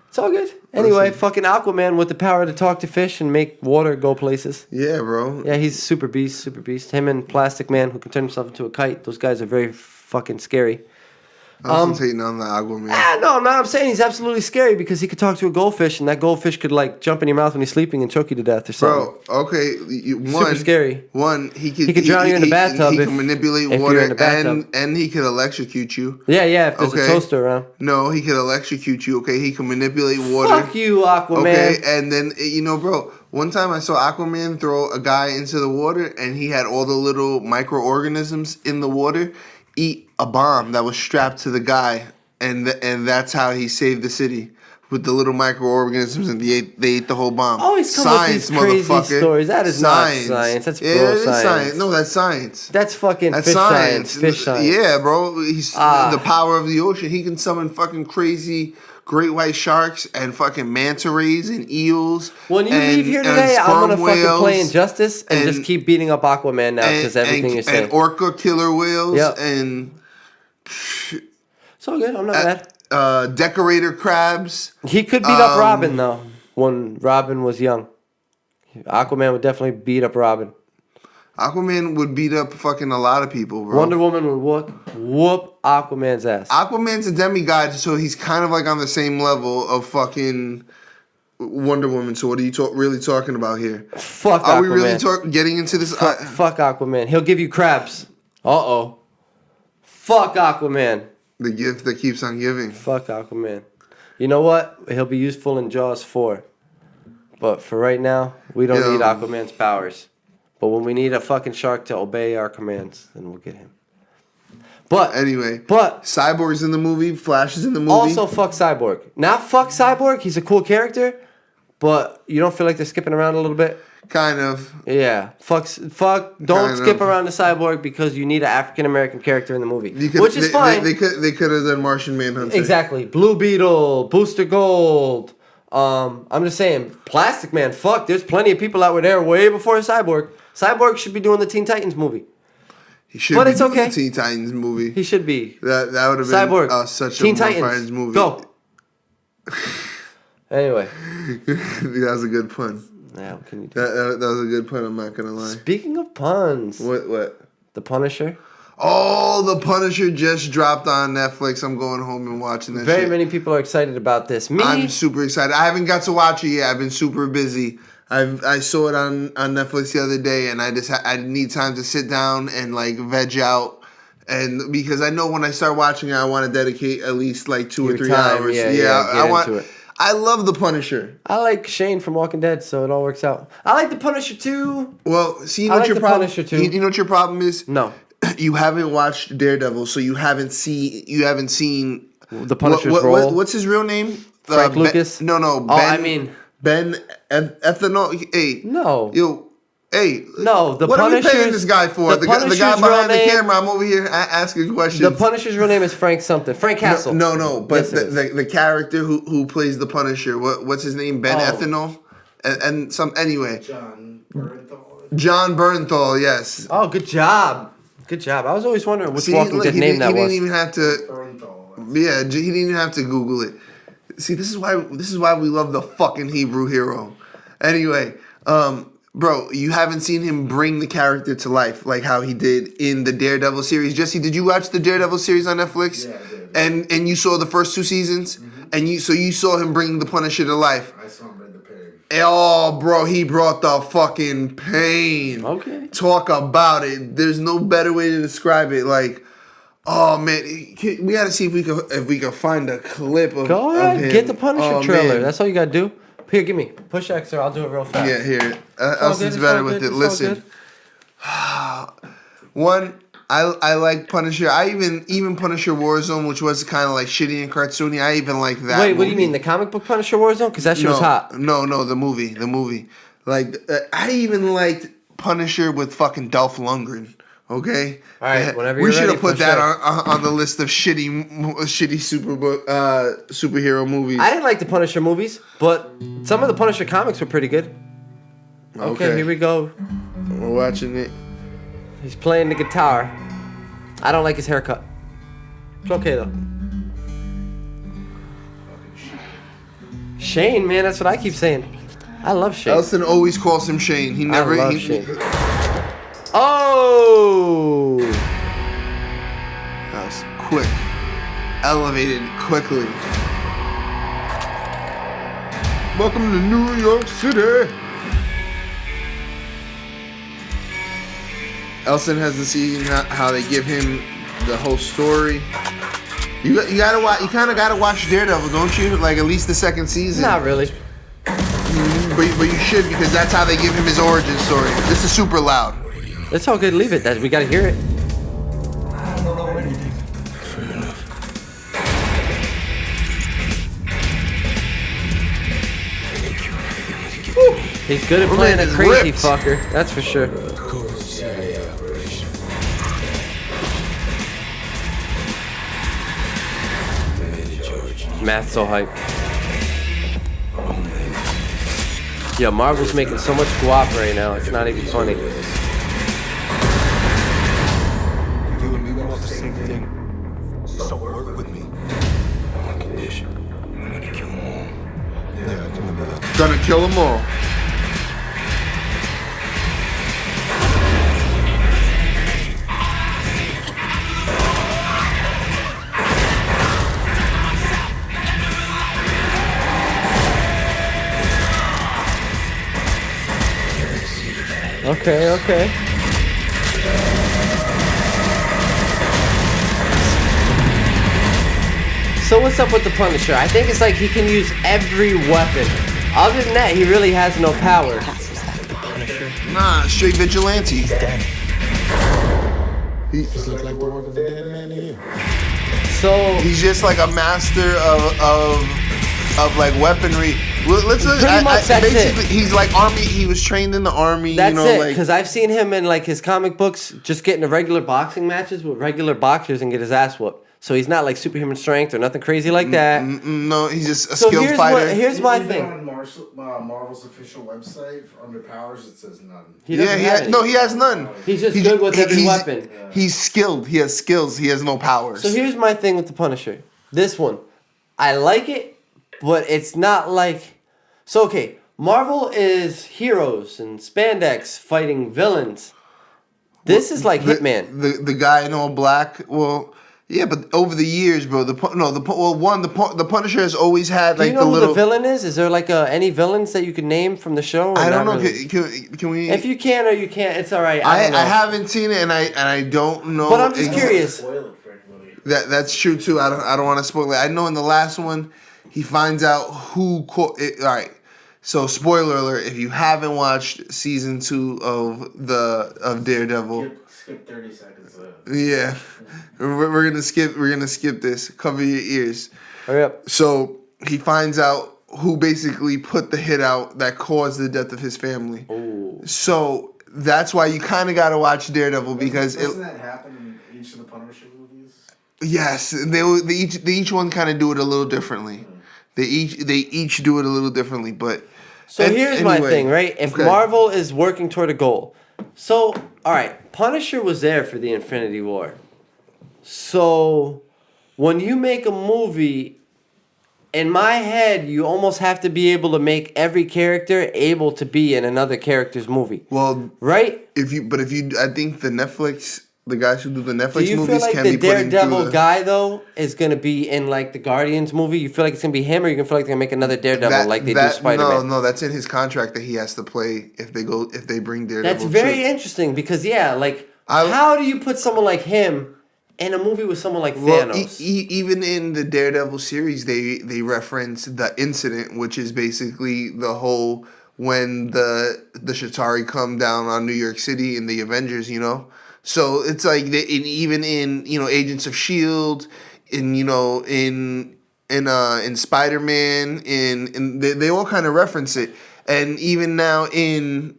It's all good. Anyway, Listen. fucking Aquaman with the power to talk to fish and make water go places. yeah, bro. Yeah, he's super beast. Him and Plastic Man, who can turn himself into a kite. Those guys are very fucking scary. I was hating on the Aquaman. No, I'm saying he's absolutely scary because he could talk to a goldfish, and that goldfish could like jump in your mouth when you're sleeping and choke you to death or something. Bro, okay, Super scary. One, he could drown you in the bathtub He if- can manipulate if you're water, in the bathtub. and he could electrocute you. Yeah, if there's a toaster around. No, he could electrocute you. Okay, he can manipulate water. Fuck you, Aquaman. Okay, and then bro. One time I saw Aquaman throw a guy into the water, and he had all the little microorganisms in the water eat a bomb that was strapped to the guy, and that's how he saved the city with the little microorganisms, and they ate the whole bomb. Always come with these crazy stories. That is not science. That's bro science. No, that's science. That's fucking That's fish science. Fish science. Yeah, bro. He's the power of the ocean. He can summon fucking crazy great white sharks and fucking manta rays and eels. When you leave here today, I'm gonna fucking play Injustice and just keep beating up Aquaman now because everything you're saying. And orca killer whales. Yep. And it's all good. I'm not mad. Decorator crabs. He could beat up Robin though when Robin was young. Aquaman would definitely beat up Robin. Aquaman would beat up fucking a lot of people, bro. Wonder Woman would whoop Aquaman's ass. Aquaman's a demigod, so he's kind of like on the same level of fucking Wonder Woman. So what are you really talking about here? Fuck Aquaman. Are we really getting into this? Fuck Aquaman. He'll give you crabs. Uh-oh. Fuck Aquaman. The gift that keeps on giving. Fuck Aquaman. You know what? He'll be useful in Jaws 4. But for right now, we don't need Aquaman's powers. But when we need a fucking shark to obey our commands, then we'll get him. But anyway, but Cyborg's in the movie, Flash is in the movie. Also fuck Cyborg. Not fuck Cyborg, he's a cool character, but you don't feel like they're skipping around a little bit? Kind of. Yeah. Don't skip around the Cyborg because you need an African American character in the movie. Which is fine. They could have done Martian Manhunter. Exactly. Blue Beetle, Booster Gold. I'm just saying, Plastic Man, fuck, there's plenty of people out there way before Cyborg. Cyborg should be doing the Teen Titans movie. He should be doing the Teen Titans movie. He should be. That would have been Cyborg. Such Teen a Titans. Friends movie. Go. Anyway. That was a good pun. Yeah, what can you do? That was a good pun, I'm not going to lie. Speaking of puns. What? The Punisher. Oh, The Punisher just dropped on Netflix. I'm going home and watching that shit. Very many people are excited about this. I'm super excited. I haven't got to watch it yet. I've been super busy. I saw it on Netflix the other day, and I need time to sit down and like veg out, and because I know when I start watching it, I want to dedicate at least like 2 or 3 hours. I want. Into it. I love The Punisher. I like Shane from Walking Dead, so it all works out. I like The Punisher too. Well, see, what your problem? Punisher too. You know what your problem is? No. You haven't watched Daredevil, so you haven't seen the Punisher's role. What's his real name? Frank Lucas. No. Ben Ethanol. Hey. No. Yo. Hey. No. What are we paying this guy for? The guy behind the camera. I'm over here asking questions. The Punisher's real name is Frank something. Frank Castle. No. But the character who plays the Punisher. What's his name? Ben Ethanol. And some anyway. John Bernthal. Yes. Oh, good job. I was always wondering which Walking Dead name that was. He didn't even have to. Yeah, he didn't even have to Google it. See, this is why we love the fucking Hebrew hero. Anyway, bro, you haven't seen him bring the character to life like how he did in the Daredevil series. Jesse, did you watch the Daredevil series on Netflix? Yeah, I did. And you saw the first 2 seasons, and you saw him bring the Punisher to life. I saw him bring the pain. Oh, bro, he brought the fucking pain. Okay. Talk about it. There's no better way to describe it. Like, oh man, we gotta see if we can find a clip of. Go ahead, of him. get the Punisher trailer. Man. That's all you gotta do. Here, give me push X, or I'll do it real fast. Yeah, here. Elston's better with it. Listen, one, I like Punisher. I even Punisher Warzone, which was kind of like shitty and cartoony. I even like that. Wait, what movie. do you mean the comic book Punisher Warzone? Because that shit was hot. No, the movie. Like I even liked Punisher with fucking Dolph Lundgren. Okay. All right. Whenever you're we should ready, have put that on the list of shitty superhero movies. I didn't like the Punisher movies, but some of the Punisher comics were pretty good. Okay, here we go. We're watching it. He's playing the guitar. I don't like his haircut. It's okay though. Shane, man, that's what I keep saying. I love Shane. Elson always calls him Shane. He never. I love Shane. Oh! That was quick. Elevated quickly. Welcome to New York City. Elson has to see how they give him the whole story. You gotta watch. You kind of gotta watch Daredevil, don't you? Like at least the second season. Not really. But you should, because that's how they give him his origin story. This is super loud. It's all good. Leave it. We gotta hear it. I don't know anything. Fair enough. He's good at playing a is crazy ripped. fucker. That's for sure. Matt's so hyped. Yo, Marvel's making so much guap right now. It's not even funny. You and me want the same thing. So work with me. On condition. I'm gonna kill them all. Yeah, I can remember that. Gonna kill them all. Okay. So what's up with the Punisher? I think it's like he can use every weapon. Other than that, he really has no power. Nah, straight vigilante. Just look like the work of a dead man to you. So He's just like a master of like weaponry. Well, let's Pretty much that's basically it. he's like army. He was trained in the army. that's you know, it. like Because I've seen him in like his comic books just get into regular boxing matches with regular boxers and get his ass whooped. So he's not like superhuman strength or nothing crazy like that. no, he's just a So skilled here's fighter. here's my Even thing. on Marvel's official website, under powers, it says none. He doesn't have any. he has none. He's just good with every he's- weapon. He's skilled. He has skills. He has no powers. So here's my thing with the Punisher. This one, I like it, but it's not like. So okay, Marvel is heroes and spandex fighting villains. This is like Hitman. The guy in all black. Well, yeah, but over the years, bro. The Punisher has always had Do like you know the who little. the villain is? Is there like any villains that you can name from the show? Or I don't not know. really? Can we? If you can or you can't, it's all right. I don't know. haven't seen it, and I don't know. But I'm just curious. Spoil it for everybody. That's true too. I don't want to spoil it. I know in the last one, he finds out who. All right. So spoiler alert: if you haven't watched season 2 of Daredevil, Skip 30 seconds. yeah, we're gonna skip. We're gonna skip this. Cover your ears. Hurry up. So he finds out who basically put the hit out that caused the death of his family. Ooh. So that's why you kind of gotta watch Daredevil because Doesn't that happen in each of the Punisher movies? yes, they each one kind of do it a little differently. They each do it a little differently, but. So here's my thing, right? If okay. Marvel is working toward a goal, so all right, Punisher was there for the Infinity War. So when you make a movie, in my head, you almost have to be able to make every character able to be in another character's movie. Well, right? I think the guys who do the Do Netflix you feel movies like can the be put into Daredevil guy though is gonna be in like the Guardians movie? You feel like it's gonna be him, or you gonna feel like they're gonna make another Daredevil like they do Spider-Man? No, that's in his contract that he has to play if they bring Daredevil. That's very interesting because how do you put someone like him in a movie with someone like Thanos? Even in the Daredevil series, they reference the incident, which is basically the whole when the Chitauri come down on New York City in the Avengers, you know. So it's like even in Agents of S.H.I.E.L.D., in Spider-Man, they all kind of reference it, and even now in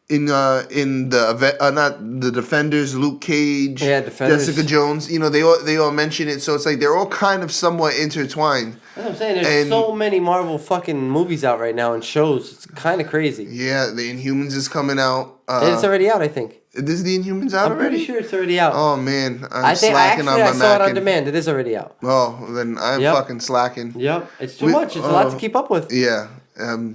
in not the Defenders, Luke Cage, Defenders. Jessica Jones. You know, they all mention it, so it's like they're all kind of somewhat intertwined. That's what I'm saying. There's so many Marvel fucking movies out right now and shows. It's kind of crazy. Yeah, the Inhumans is coming out. It's already out, I think. Is the Inhumans out already? I'm pretty sure it's already out. Oh man, I slacking on my I saw it on Mac. demand. It is already out. Oh, then I'm fucking slacking. Yep, it's too much. It's a lot to keep up with. Yeah,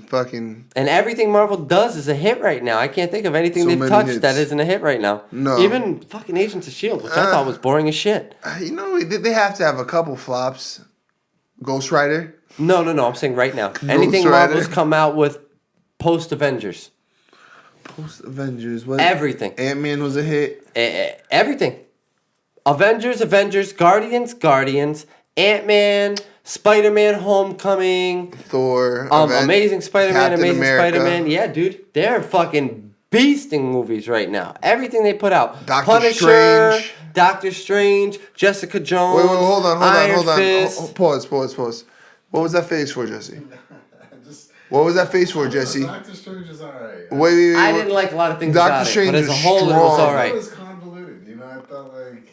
fucking. And everything Marvel does is a hit right now. I can't think of anything So they've many touched hits. that isn't a hit right now. No. Even fucking Agents of S.H.I.E.L.D., which I thought was boring as shit. You know, they have to have a couple flops. Ghost Rider. No. I'm saying right now. Anything Rider. Marvel's come out with post-Avengers. Post-Avengers. What? Everything. Ant-Man was a hit. Everything. Avengers, Guardians, Ant-Man, Spider-Man Homecoming, Thor. Amazing Spider-Man, Captain Amazing America. Spider-Man. Yeah, dude. They're fucking beasting movies right now. Everything they put out. Doctor Punisher, Strange. Doctor Strange, Jessica Jones. Wait, hold on. Iron Fist. Pause. What was that face for, Jesse? What was that face for, Jesse? Doctor Strange is alright. Wait. I didn't like a lot of things Doctor about it, Strange but as a was whole, it was strong. all It right. was convoluted, you know. I felt like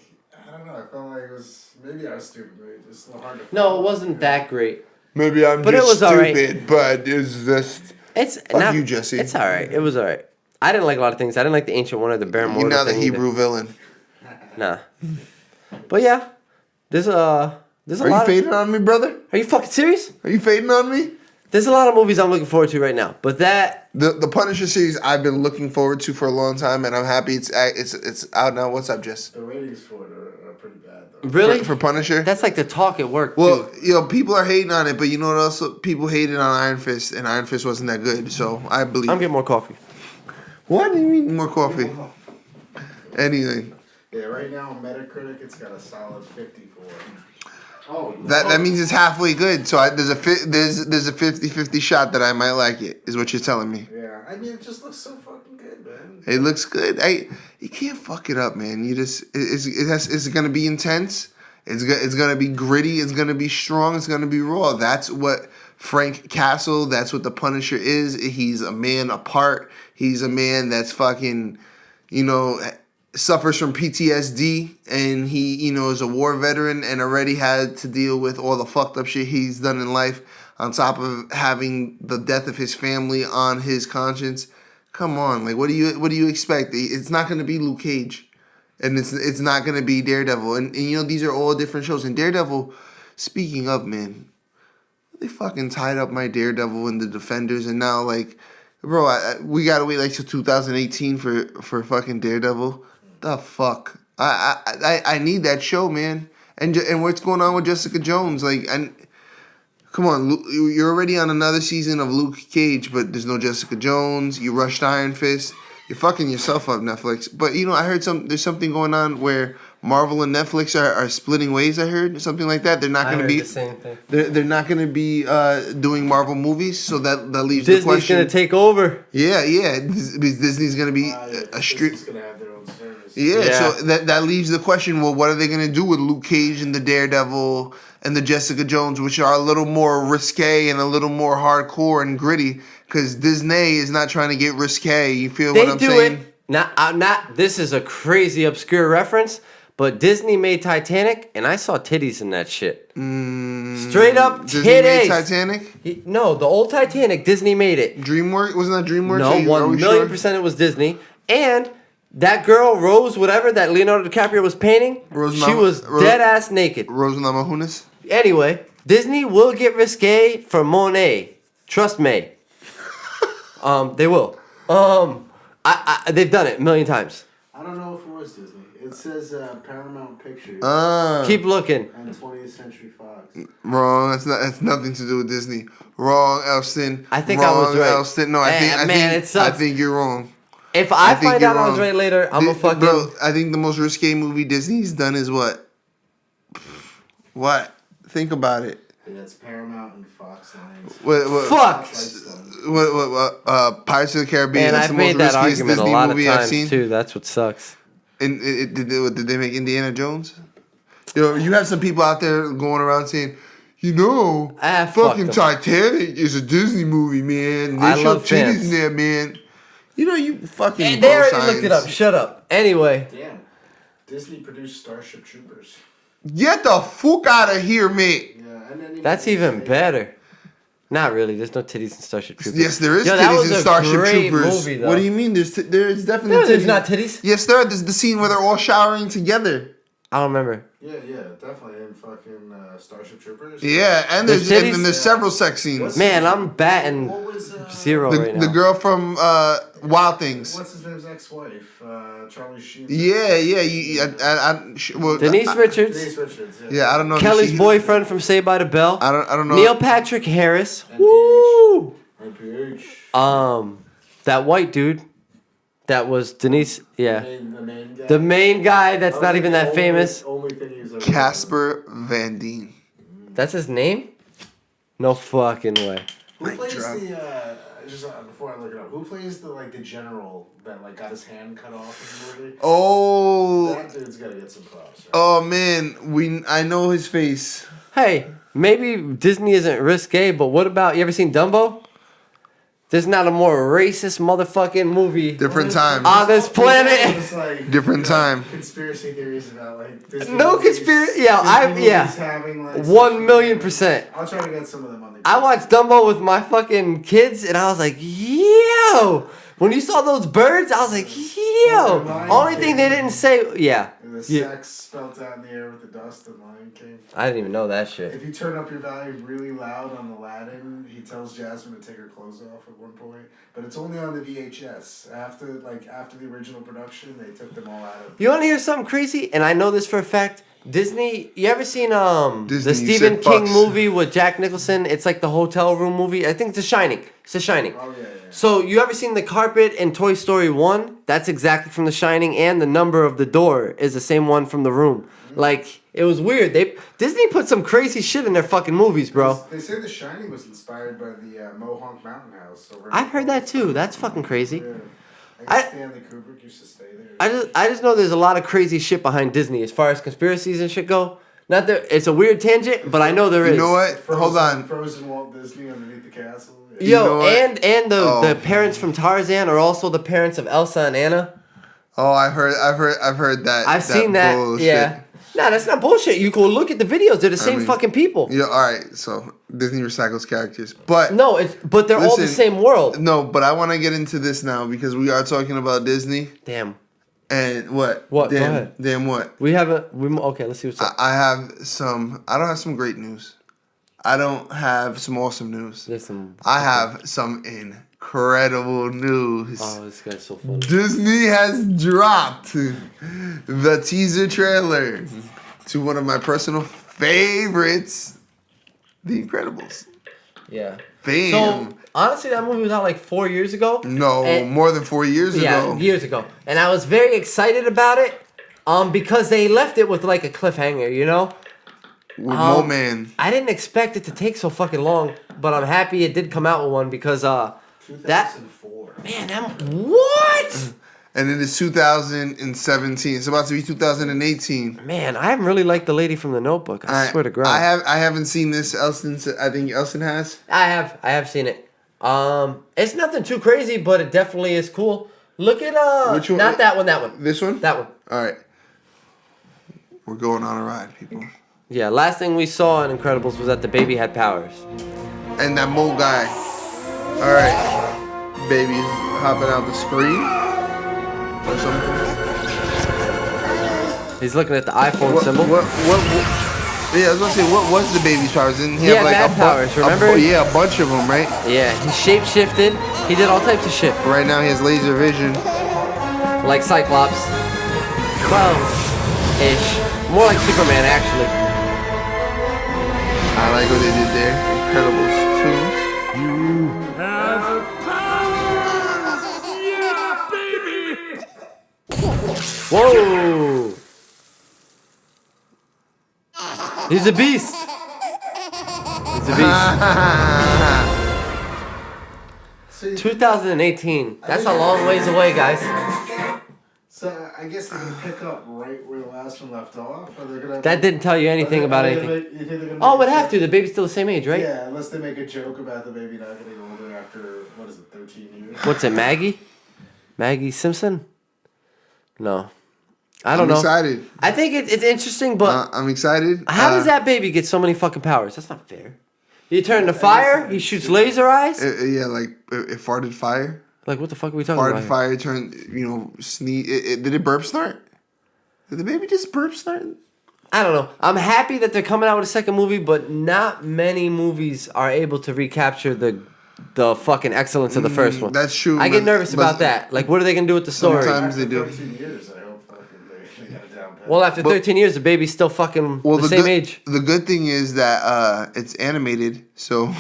I felt like it was maybe I was stupid, maybe just a little hard to. No, follow, it wasn't that great. Maybe I'm But it just was alright. stupid, but it was just. It's Fuck not you, Jesse. It's all right. It was all right. I didn't like a lot of things. I didn't like the Ancient One or the Bear You're Mortal not the thing either. Hebrew villain. Nah. But yeah, there's a Are you lot. fading on me, brother? Are you fucking serious? Are you fading on me? There's a lot of movies I'm looking forward to right now. But that The Punisher series I've been looking forward to for a long time, and I'm happy it's out now. What's up, Jess? The ratings for it are pretty bad though. really For Punisher? that's like the talk at work Well, too. people are hating on it, but you know what else? People hated on Iron Fist, and Iron Fist wasn't that good. So I believe. I'm getting more coffee. What do you mean more coffee? Anything. Yeah, right now on Metacritic it's got a solid 54. Oh, That means it's halfway good. So there's a 50-50 shot that I might like it. Is what you're telling me. yeah. I mean, it just looks so fucking good, man. It looks good. You can't fuck it up, man. You just it's gonna be intense. It's gonna be gritty. It's gonna be strong. It's gonna be raw. That's what Frank Castle. That's what the Punisher is. He's a man apart. He's a man that's fucking, suffers from PTSD, and he, is a war veteran and already had to deal with all the fucked up shit he's done in life, on top of having the death of his family on his conscience. Come on, like what do you expect? It's not gonna be Luke Cage, and it's not gonna be Daredevil, and these are all different shows. And Daredevil, speaking of, man, they fucking tied up my Daredevil and the Defenders, and now like, bro, we gotta wait like till 2018 for fucking Daredevil. The fuck, I need that show, man. And what's going on with Jessica Jones? Like, and come on, you're already on another season of Luke Cage, but there's no Jessica Jones. You rushed Iron Fist. You're fucking yourself up, Netflix. But I heard there's something going on where Marvel and Netflix are splitting ways. I heard something like that. They're not I going to heard be the same thing. They're not going to be doing Marvel movies. So that leaves the Disney's question. gonna take over. Yeah. Disney's going to be a street. Disney's gonna have their own service. Yeah, so that leaves the question, well, what are they going to do with Luke Cage and the Daredevil and the Jessica Jones, which are a little more risque and a little more hardcore and gritty, because Disney is not trying to get risque. You feel They what I'm do saying? it. Not. This is a crazy obscure reference, but Disney made Titanic, and I saw titties in that shit. Straight up Disney titties. made Titanic? No, the old Titanic, Disney made it. DreamWorks? Wasn't that DreamWorks? No, Are we 1,000,000% it was Disney. And that girl, Rose, whatever, that Leonardo DiCaprio was painting, she was dead ass naked. Rose Namajunas? Anyway, Disney will get risque for Monet. Trust me. They will. They've done it a million times. I don't know if it was Disney. It says Paramount Pictures Keep looking. and 20th Century Fox. Wrong. That's nothing to do with Disney. Wrong, Elston. I think wrong, I was right. Elston. No, It sucks. I think you're wrong. If I think find you're out I was wrong. right later, I'm a fucking... Bro, I think the most risque movie Disney's done is what? What? Think about it. And that's Paramount and Fox Lines. Fuck! Pirates of the Caribbean. And That's I've the most made that riskiest argument a Disney lot of movie I've times, seen. too. That's what sucks. And did they make Indiana Jones? You have some people out there going around saying, fuck fucking them. Titanic is a Disney movie, man. They I show love titties fans. in there, man. You know, you fucking. And they already science. looked it up. Shut up. Anyway. Damn. Disney produced Starship Troopers. Get the fuck out of here, mate. Yeah, and then That's even better. Not really. There's no titties in Starship Troopers. Yes, there is that titties was in a Starship great Troopers. movie, though. What do you mean? There's definitely No, titties. there's not titties. Yes, there. There's the scene where they're all showering together. I don't remember. Yeah, definitely in fucking Starship Troopers. Yeah, and There's there's titties? and there's several sex scenes. Man, I'm batting What was 0 right now. The girl from Wild Things. What's his name's ex-wife? Charlie Sheen. Yeah. Well, Denise Richards. Denise Richards. Yeah, I don't know. if Kelly's she- boyfriend from Saved by the Bell. I don't know. Neil Patrick Harris. NPH. Woo! NPH. That white dude. That was Denise. Yeah. The main guy. The main guy that's not even that Only- famous. Only thing he's ever Casper Van Dien. That's his name? No fucking way. Who plays drop. the just before I look it up? Who plays the general that got his hand cut off in the movie? Oh, That dude's gotta get some props. Right? oh man, I know his face. Hey, maybe Disney isn't risque, but what about, you ever seen Dumbo? There's not a more racist motherfucking movie Different time. on this planet. It's like, Different time. Conspiracy theories about Disney No movies, conspiracy. Yeah, Disney movies having, 1,000,000%. I'll try to get some of them on the. I watched Dumbo with my fucking kids, and I was like, yo! When you saw those birds, I was like, yo! Only thing they didn't say, yeah. And the Yeah. sex spelt out in the air with the dust and Lion King. I didn't even know that shit. If you turn up your volume really loud on Aladdin, he tells Jasmine to take her clothes off at one point, but it's only on the VHS. After the original production, they took them all out of. You want to hear something crazy? And I know this for a fact. Disney, you ever seen Disney, the you Stephen said King fucks. movie with Jack Nicholson? It's like the hotel room movie. I think it's The Shining. It's The Shining. Oh yeah. So you ever seen the carpet in Toy Story 1? That's exactly from The Shining, and the number of the door is the same one from The Room. Like, it was weird. Disney put some crazy shit in their fucking movies, bro. They say The Shining was inspired by the Mohonk Mountain House. Over in I've heard that too. That's fucking crazy. Yeah. I- Stanley Kubrick used to stay there. I just know there's a lot of crazy shit behind Disney as far as conspiracies and shit go. Not that it's a weird tangent, but I know there is. You know what? Hold on. Frozen Walt Disney underneath the castle. You know Yo, what? and the Oh. parents from Tarzan are also the parents of Elsa and Anna. Oh, I've heard that. I've seen that. bullshit. Yeah. Nah, that's not bullshit. You go look at the videos. They're the same mean- fucking people. Yeah. All right. So Disney recycles characters, but No, but they're all the Listen, same world. no. But I want to get into this now because we are talking about Disney Damn. and what? What? Go Damn. ahead. Damn what? Okay, let's see what's up. I have some. I don't have some great news. I don't have some awesome news. There's some. I have some incredible news. Oh, this guy's so funny. Disney has dropped the teaser trailer to one of my personal favorites, The Incredibles. Yeah. Bam. So honestly, that movie was out like 4 years ago. No, And- more than 4 years Yeah, ago. years ago. And I was very excited about it, because they left it with like a cliffhanger, you know. With Mo Man. I didn't expect it to take so fucking long, but I'm happy it did come out with one because that 2004. man, what? And it is 2017. It's about to be 2018. Man, I haven't really liked the lady from The Notebook. I swear to God. I haven't seen this. I think Elson has. I have seen it. It's nothing too crazy, but it definitely is cool. Look at Which one? not that one, that one. This one? That one. All right. We're going on a ride, people. Yeah, last thing we saw in Incredibles was that the baby had powers. And that mole guy. All right. Baby's hopping out the screen. Or something. He's looking at the iPhone symbol. Yeah, I was gonna say, what was the baby's powers? Didn't he He have had like mad powers, remember? a bunch of them, right? Yeah, he shape-shifted. He did all types of shit. Right now he has laser vision. Like Cyclops. Well, ish. More like Superman, actually. I like what they did there. Incredibles 2. Whoa! He's a beast. He's a beast. 2018. That's a long ways away, guys. So I guess they're gonna pick up right where the last one left off, or they're gonna. That didn't tell you anything about anything. You think they're gonna Oh, make would a have joke? to. The baby's still the same age, right? Yeah, unless they make a joke about the baby not getting older after 13 years. What's it, Maggie? Maggie Simpson? No. I don't know. I'm excited. I think it's interesting, but I'm excited. how does that baby get so many fucking powers? That's not fair. He turned to fire. He shoots laser eyes. Yeah, like it farted fire. Like what the fuck are we talking Farted about? fire turned. Sneeze. Did it burp snort? Did the baby just burp snort? I don't know. I'm happy that they're coming out with a second movie, but not many movies are able to recapture the fucking excellence of the first one. That's true. I get nervous about that. Like, what are they gonna do with the story? Sometimes they After do. 13 years, I hope fucking they got it down pat. Well, after 13 years, the baby's still fucking the same age. The good thing is that it's animated, so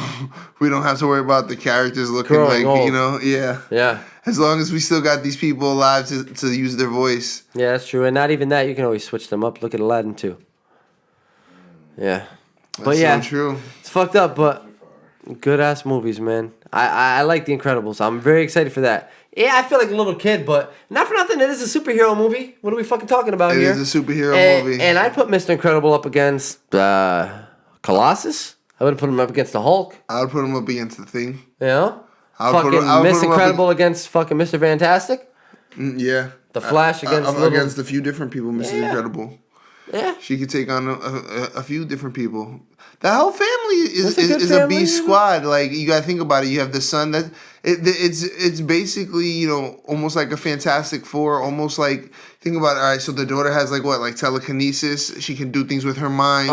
we don't have to worry about the characters looking Growing like old. yeah. Yeah. As long as we still got these people alive to use their voice. Yeah, that's true. And not even that, you can always switch them up. Look at Aladdin too. Yeah. But That's yeah, so true. it's fucked up, but good ass movies, man. I like The Incredibles. I'm very excited for that. Yeah, I feel like a little kid, but not for nothing. It is a superhero movie. What are we fucking talking about here? It is a superhero movie. And I put Mr. Incredible up against Colossus. I would put him up against the Hulk. I would put him up against the Thing. You know? I would Fucking put Miss him up Incredible against fucking Mr. Fantastic. Yeah. The Flash against against a few different people. Mrs. Incredible. Yeah. She could take on a few different people. The whole family is That's a good a family, B isn't it? squad. Like you gotta think about it. You have the son that it's basically almost like a Fantastic Four. Almost like think about it. All right, so the daughter has like telekinesis. She can do things with her mind.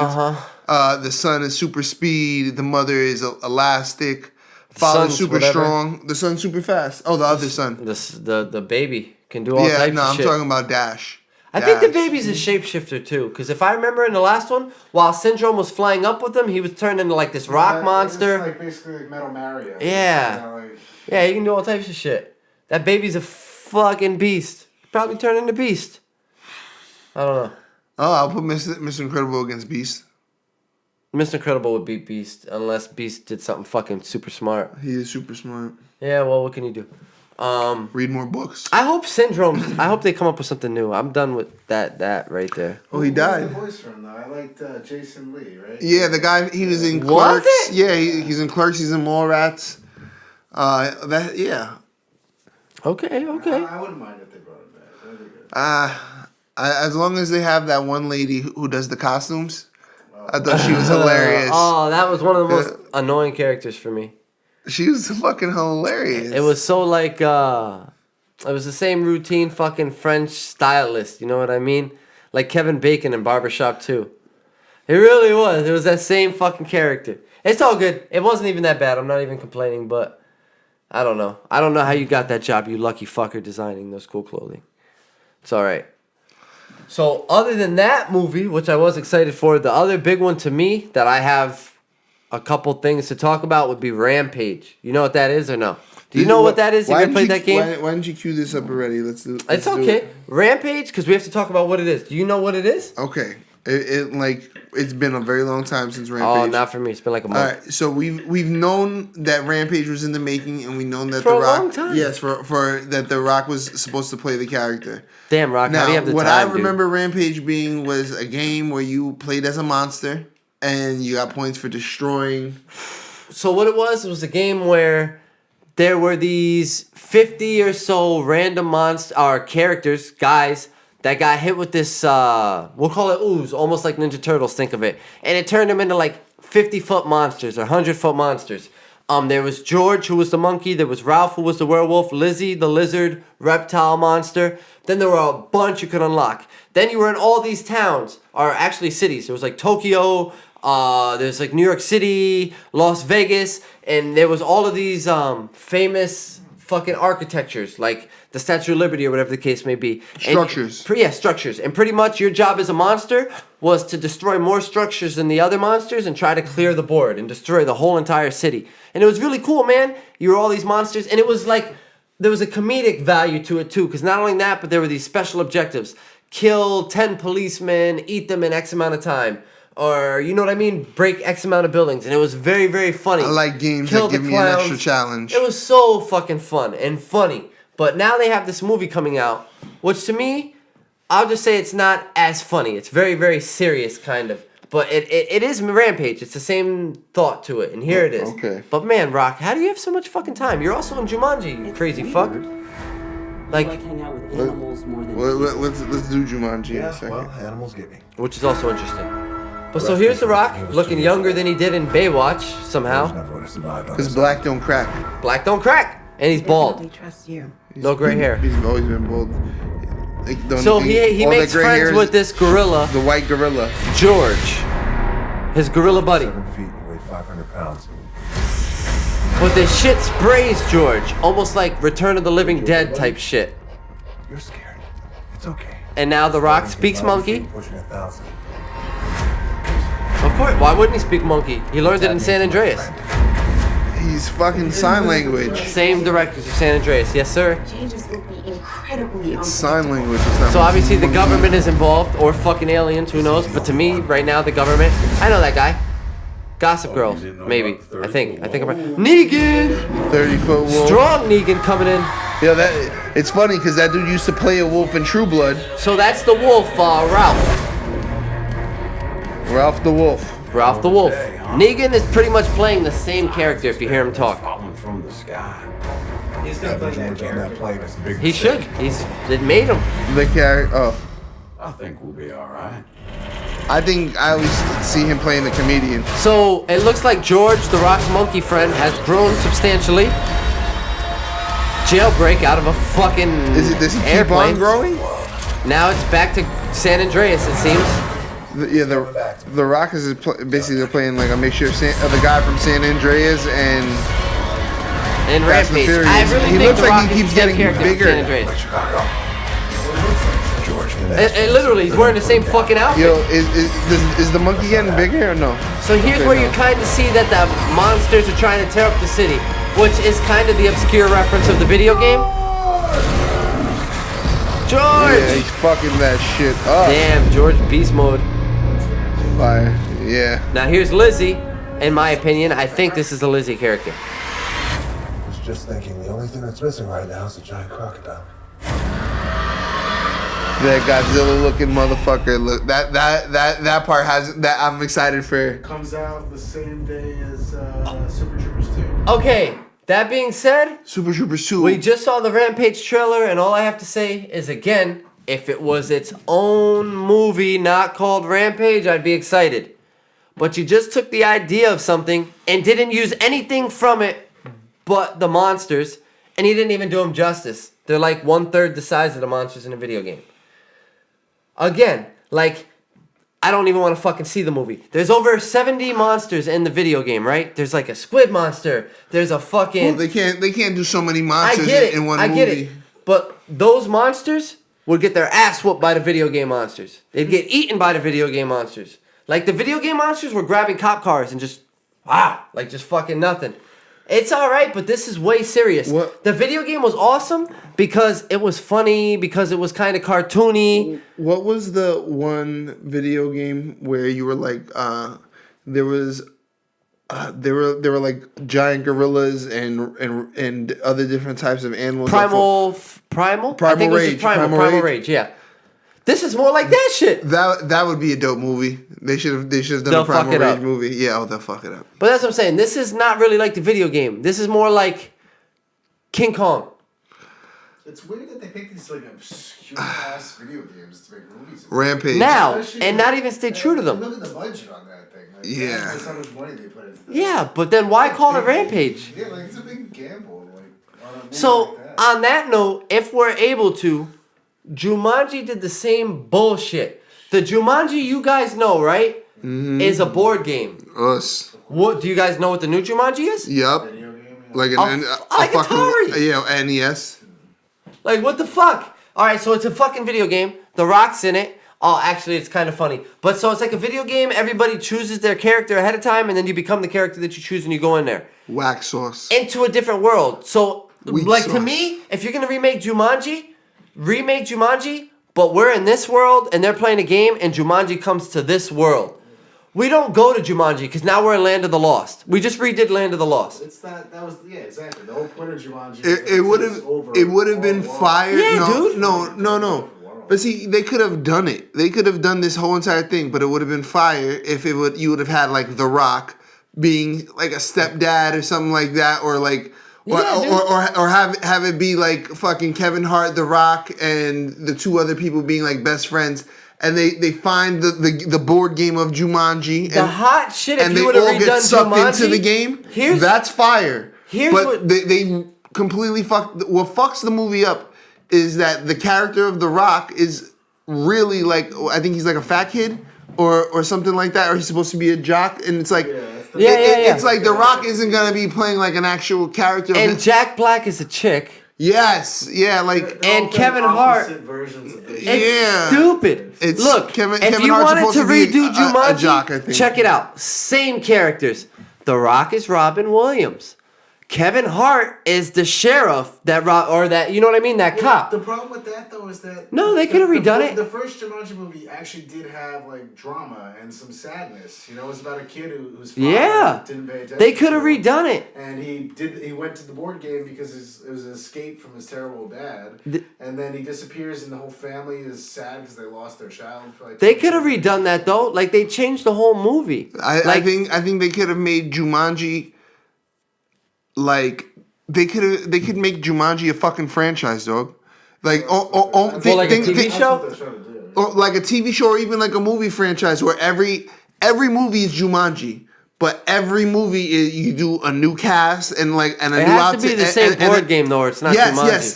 The son is super speed. The mother is elastic. Father's son's super whatever. strong. The son's super fast. Oh, the other son. The baby can do all Yeah, types no, of I'm shit. talking about Dash. I think the Dash. baby's a shapeshifter too, because if I remember in the last one, while Syndrome was flying up with him, he was turned into like this rock monster. It's like basically like Metal Mario. Yeah. Yeah, he can do all types of shit. That baby's a fucking beast. Probably turn into Beast. I don't know. Oh, I'll put Mr. Incredible against Beast. Mr. Incredible would beat Beast unless Beast did something fucking super smart. He is super smart. Yeah, well, what can you do? Read more books. I hope I hope they come up with something new. I'm done with that right there. Oh, he Where'd died. the voice from though? I liked Jason Lee, right? Yeah, the guy, he was in Was Clerks. it? Yeah, he's in Clerks. He's in Mallrats. Yeah. Okay. I wouldn't mind if they brought it back. That'd be good. As long as they have that one lady who does the costumes. I thought she was hilarious. Oh, that was one of the most annoying characters for me. She was fucking hilarious. It was so like, it was the same routine fucking French stylist, you know what I mean? Like Kevin Bacon in Barbershop 2. It really was. It was that same fucking character. It's all good. It wasn't even that bad. I'm not even complaining, but I don't know. I don't know how you got that job, you lucky fucker, designing those cool clothing. It's all right. So other than that movie, which I was excited for, the other big one to me that I have a couple things to talk about would be Rampage. You know what that is or no? Do you know what that is? Have you ever played that game? Why didn't you cue this up already? Let's It's do okay. it. Rampage, because we have to talk about what it is. Do you know what it is? Okay. It's been a very long time since Oh, Rampage. not for me. It's been like a All month. right, so we've known that Rampage was in the making, and we known that For the a Rock. long time. Yes, for that the Rock was supposed to play the character. Damn, Rock, Now, how do you have the what time, I remember Rampage being was a game where you played as a monster, and you got points for destroying. So what it was a game where there were these 50 or so random characters, guys, that got hit with this, we'll call it ooze, almost like Ninja Turtles, think of it. And it turned them into like 50-foot monsters or 100-foot monsters. There was George, who was the monkey. There was Ralph, who was the werewolf. Lizzie, the lizard, reptile monster. Then there were a bunch you could unlock. Then you were in all these towns, or actually cities. There was like Tokyo, there's like New York City, Las Vegas, and there was all of these famous fucking architectures, like the Statue of Liberty or whatever the case may be. Structures. Structures. And pretty much your job as a monster was to destroy more structures than the other monsters and try to clear the board and destroy the whole entire city. And it was really cool, man. You were all these monsters, and it was like, there was a comedic value to it too, because not only that, but there were these special objectives. Kill 10 policemen, eat them in X amount of time. Or, you know what I mean? Break X amount of buildings. And it was very, very funny. I like games Kill that give the me an clowns. extra challenge. It was so fucking fun and funny. But now they have this movie coming out, which to me, I'll just say it's not as funny. It's very, very serious, kind of. But it is Rampage. It's the same thought to it. And here it is. Okay. But man, Rock, how do you have so much fucking time? You're also in Jumanji, you crazy fuck. Like, hang out with animals more than let's do Jumanji in a Yeah, second. well, animals get me. which is also interesting. But so here's The Rock, looking younger than he did in Baywatch, somehow. Because black don't crack. Black don't crack! And he's bald. trust you. No gray hair. He's always been bald. Like, So he all makes that gray hair friends is with this gorilla, the white gorilla. George. His gorilla buddy. 7 feet and weigh 500 pounds. But this shit sprays George. Almost like Return of the Living Dead type shit. You're scared. It's okay. And now The Rock speaks monkey. Pushing 1,000. Of course, why wouldn't he speak monkey? He learned it in San Andreas. He's fucking sign language. Same directors of San Andreas, yes sir. Changes will be incredibly It's sign language. It's not So obviously the government is involved, or fucking aliens, who knows? But to me, right now, the government, I know that guy. Gossip Girl, maybe. I think I'm right. Negan! 30-foot wolf. Strong Negan coming in. Yeah, that it's funny because that dude used to play a wolf in True Blood. So that's the wolf, Ralph. Ralph the Wolf. Ralph the Wolf. Negan is pretty much playing the same character if you hear him talk. Falling from the sky. He's gonna play that character. plane is the biggest He should. It made him. The character. Oh, I think we'll be all right. I think I always see him playing the comedian. So it looks like George, the Rock's monkey friend, has grown substantially. Jailbreak out of a fucking Does he keep airplane. on growing? Now it's back to San Andreas, it seems. The Rock is basically playing like a mixture of the guy from San Andreas and And Fast and Rampage. Furious. I really He think looks The like Rock he is keeps the same getting character from bigger. San Andreas. George. And literally, he's wearing the same fucking outfit. Yo, is the monkey getting bigger or no? So here's where you kind of see that the monsters are trying to tear up the city, which is kind of the obscure reference of the video game. George! Yeah, he's fucking that shit up. Damn, George beast mode. Fire. Yeah. Now here's Lizzie. In my opinion, I think this is a Lizzie character. was just thinking the only thing that's missing right now is a giant crocodile. That Godzilla looking motherfucker. Look, that part has that. I'm excited for. Comes out the same day as Super Troopers 2. Okay, that being said, Super Troopers 2. we just saw the Rampage trailer, and all I have to say is, again, if it was its own movie not called Rampage, I'd be excited. But you just took the idea of something and didn't use anything from it but the monsters, and you didn't even do them justice. They're like 1/3 the size of the monsters in a video game. Again, like, I don't even want to fucking see the movie. There's over 70 monsters in the video game, right? There's like a squid monster. There's a fucking... Well, they can't do so many monsters in one movie. I get it. But those monsters would get their ass whooped by the video game monsters. They'd get eaten by the video game monsters. Like, the video game monsters were grabbing cop cars and just, like just fucking nothing. It's alright, but this is way serious. What? The video game was awesome because it was funny, because it was kind of cartoony. What was the one video game where you were like, there were like giant gorillas and other different types of animals. Primal I think it was just Rage. Primal Primal Rage. Rage, yeah. This is more like that shit. That would be a dope movie. They should have done They'll a Primal fuck it Rage up. movie. Yeah, they'll fuck it up. But that's what I'm saying. This is not really like the video game. This is more like King Kong. It's weird that they pick these like obscure ass video games to make movies. Rampage. Now, Especially- and not even stay true to them. Look at the budget on that thing. Like, Yeah. That's how much money they put into that. Yeah, but then why call it Rampage? Yeah, like it's a big gamble. Like, on a movie So, like that. on that note, if we're able to, Jumanji did the same bullshit. The Jumanji you guys know, right? Is a board game. Us. What do you guys know what the new Jumanji is? Yup. Video game, yeah. Like like Atari. NES. Like, what the fuck? Alright, so it's a fucking video game. The Rock's in it. Oh, actually, it's kind of funny. But so it's like a video game. Everybody chooses their character ahead of time, and then you become the character that you choose when you go in there. Wax sauce. Into a different world. So, Weak like, to sauce. me, if you're going to remake Jumanji, but we're in this world, and they're playing a game, and Jumanji comes to this world. We don't go to Jumanji, because now we're in Land of the Lost. We just redid Land of the Lost. It's that was yeah, exactly. The whole point of Jumanji. It would have been fire. Yeah, no, dude. No. But see, they could have done it. They could have done this whole entire thing, but it would have been fire if you would have had like The Rock being like a stepdad or something like that, or Or have it be like fucking Kevin Hart, The Rock, and the two other people being like best friends, and they find the board game of Jumanji. The hot shit. And If they you would have all redone get sucked Jumanji, into the game. Here's That's fire. Here's but what they completely fucked. What fucks the movie up is that the character of The Rock is really like, I think he's like a fat kid or something like that, or he's supposed to be a jock, and it's like. It's like The Rock isn't gonna be playing like an actual character. And Jack Black is a chick. Yes, yeah, like and Kevin Hart. It's stupid. Look, if you wanted to redo Jumanji, check it out. Same characters. The Rock is Robin Williams. Kevin Hart is the sheriff you know what I mean, that cop. The problem with that though is that they could have redone it. The first Jumanji movie actually did have like drama and some sadness. You know, it was about a kid whose father didn't pay attention. They could have redone it. And he went to the board game because it was an escape from his terrible dad. And then he disappears and the whole family is sad because they lost their child. For like they could have redone that though. Like they changed the whole movie. I think they could have made Jumanji. Like they could make Jumanji a fucking franchise, dog. Like like a TV show, or like a TV show, or even like a movie franchise where every movie is Jumanji, but every movie you do a new cast and a new outfit. It has to be the same board game though, or it's not Jumanji. Yes,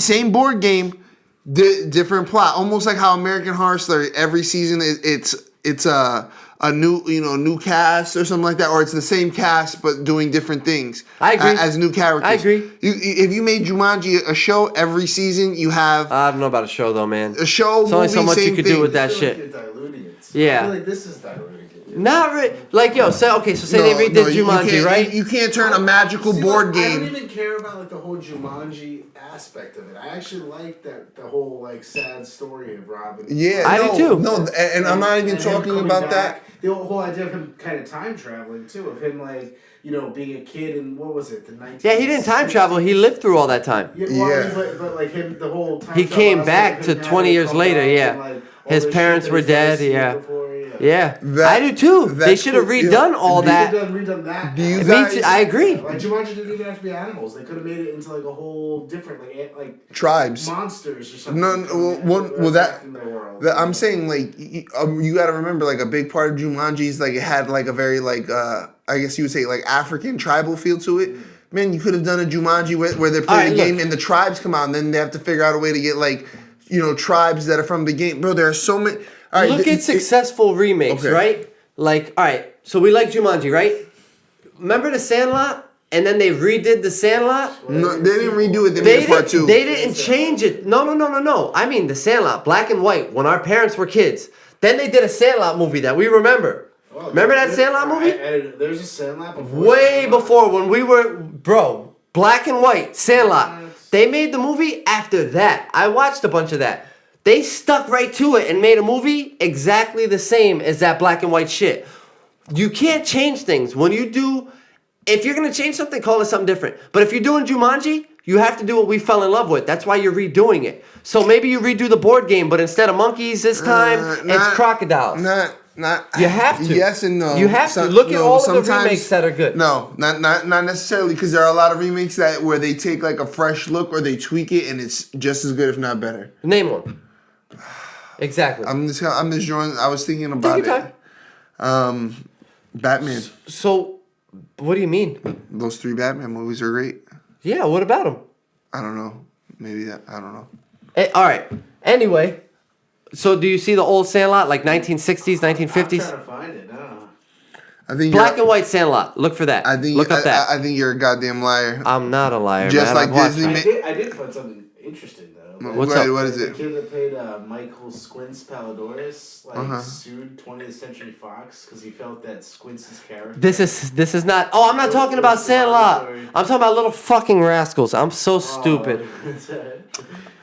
same board game, different plot. Almost like how American Horror Story every season it's a new cast or something like that, or it's the same cast but doing different things. I agree. As new characters. I agree. If you made Jumanji a show every season, you have. I don't know about a show though, man. A show. There's only so much you could do with that shit. You're diluting it. Yeah. I feel like this is diluting it. Not really. Like say they redid Jumanji, right? You can't turn a magical board game. I don't even care about like the whole Jumanji aspect of it. I actually like the whole like sad story of Robin. Yeah, I do too. No, and I'm not even talking about that. The whole idea of him kind of time traveling too, of him like being a kid in what was it, the 1960s? Yeah, he didn't time travel. He lived through all that time. But like him, the whole time. He came back to 20 years later. Yeah, his parents were dead. Yeah. Yeah, I do too. They should have redone all that. Redone that. Do you guys, I agree. Like Jumanji didn't even have to be animals. They could have made it into like a whole different like tribes, monsters or something. I'm saying like you got to remember like a big part of Jumanji is like it had like a very like I guess you would say like African tribal feel to it. Man, you could have done a Jumanji where they play the game and the tribes come out and then they have to figure out a way to get like tribes that are from the game. Bro, there are so many. Right, look at successful remakes, right? Like, all right, so we like Jumanji, right? Remember The Sandlot? And then they redid The Sandlot? No, they didn't redo it. They made it part two. They didn't change it. No. I mean The Sandlot, black and white, when our parents were kids. Then they did a Sandlot movie that we remember. Oh, remember that Sandlot movie? There's a Sandlot before. Way before, when we were, black and white, Sandlot. They made the movie after that. I watched a bunch of that. They stuck right to it and made a movie exactly the same as that black and white shit. You can't change things. If you're going to change something, call it something different. But if you're doing Jumanji, you have to do what we fell in love with. That's why you're redoing it. So maybe you redo the board game, but instead of monkeys this time, it's crocodiles. You have to. Yes and no. You have to. Look at all of the remakes that are good. No, not necessarily, because there are a lot of remakes where they take like a fresh look or they tweak it and it's just as good, if not better. Name one. Exactly. I'm just drawing. I was thinking about Take your time. Batman. So, what do you mean? Those 3 Batman movies are great. Yeah, what about them? I don't know. Maybe that. I don't know. All right. Anyway, so do you see the old Sandlot, like 1960s, 1950s? I'm trying to find it. No. I think black and white Sandlot. Look for that. Look up that. I think you're a goddamn liar. I'm not a liar. Just man. like Disney. I did find something interesting though. What's up? What is it? The kid that played Michael Squints Palladores sued 20th Century Fox because he felt that Squints' character. This is not. Oh, I'm not talking about Sandlot. I'm talking about Little Fucking Rascals. I'm so stupid.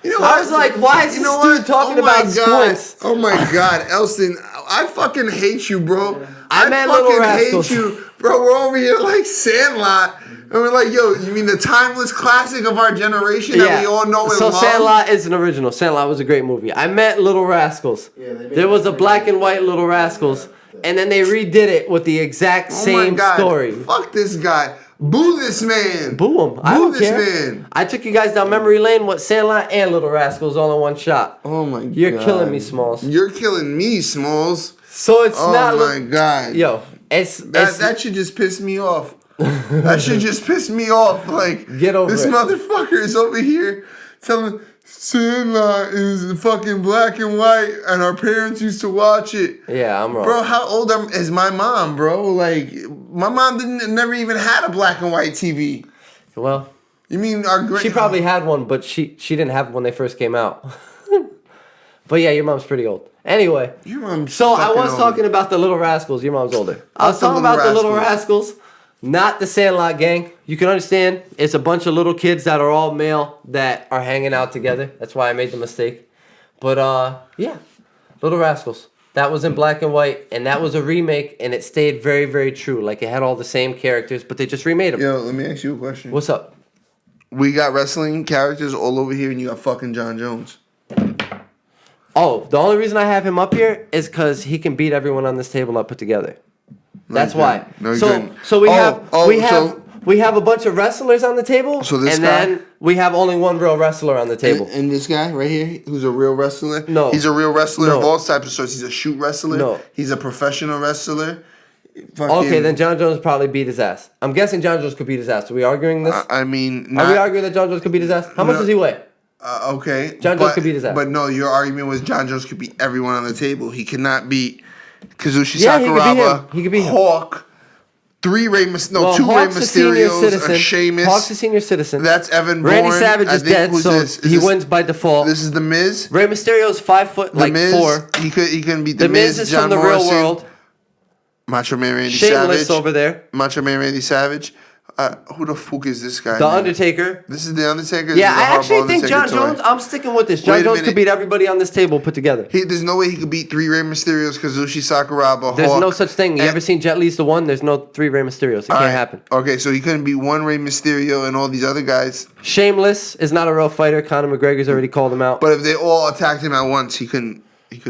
I was like, why is this dude talking about Squints? Oh my God, Elston, I fucking hate you, bro. I meant Little Rascals. Hate you, bro. We're over here like Sandlot. And we're like, yo, you mean the timeless classic of our generation that we all know and love? So Sandlot is an original. Sandlot was a great movie. I meant Little Rascals. There was a black and white Little Rascals, and then they redid it with the exact same story. Fuck this guy. Boo this man. Boo him. I Boo don't this care. man. I took you guys down memory lane with Sandlot and Little Rascals all in one shot. Oh my god. You're killing me, Smalls. You're killing me, Smalls. So it's not. Oh my god. Yo, That should just piss me off. That should just piss me off. Like, Get over this it. motherfucker is over here telling Sandlot is fucking black and white, and our parents used to watch it. Yeah, I'm wrong. Bro, how old is my mom, bro? Like, my mom never even had a black and white TV. Well, You mean our great? she probably had one, but she didn't have it when they first came out. But yeah, your mom's pretty old. Anyway, Your mom's so I fucking was old. talking about the Little Rascals. Your mom's older. I was the talking Little about the Little Rascals. Rascals, not the Sandlot gang. You can understand it's a bunch of little kids that are all male that are hanging out together. That's why I made the mistake. But yeah, Little Rascals. That was in black and white, and that was a remake, and it stayed very, very true. Like, it had all the same characters, but they just remade them. Yo, let me ask you a question. What's up? We got wrestling characters all over here, and you got fucking John Jones. Oh, the only reason I have him up here is because he can beat everyone on this table I put together. That's why. No, he so couldn't. so we Oh, have we have a bunch of wrestlers on the table, So this and guy- then we have only one real wrestler on the table. And this guy right here, who's a real wrestler. No. He's a real wrestler No. of all types of sorts. He's a shoot wrestler. No. He's a professional wrestler. Fucking, Okay, then John Jones probably beat his ass. I'm guessing John Jones could beat his ass. Are we arguing this? I mean, Are we not, arguing that John Jones could beat his ass? How much No. does he weigh? okay. John Jones could beat his ass. But no, your argument was John Jones could beat everyone on the table. He cannot beat Kazushi Yeah, he could beat Sakuraba, him. He could beat him. Hawk, two Rey Hawk's a senior Mysterios, citizen. a Sheamus. Hawk's a senior citizen. That's Evan Randy Bourne. Savage I is think dead, who's so this? Is he this- wins by default. This is the Miz. Rey Mysterio's 5 foot, The like Miz. 4. He can beat The the Miz Miz. is John from the Morrison, real world. Macho Man Randy Shameless Savage. over there. Macho Man Randy Savage. Who the fuck is this guy? The man? Undertaker. This is the Undertaker. Yeah, This is a I actually horrible think John Undertaker Jones. toy. I'm sticking with this. Wait John a Jones minute. could beat everybody on this table put together. There's no way he could beat 3 Rey Mysterios, Kazushi Sakuraba, There's Hawk. no such thing. You and- ever seen Jet Li's the one? There's no 3 Rey Mysterios. It All can't right. happen. Okay, so he couldn't beat 1 Rey Mysterio and all these other guys. Shameless is not a real fighter. Conor McGregor's already called him out. But if they all attacked him at once, he couldn't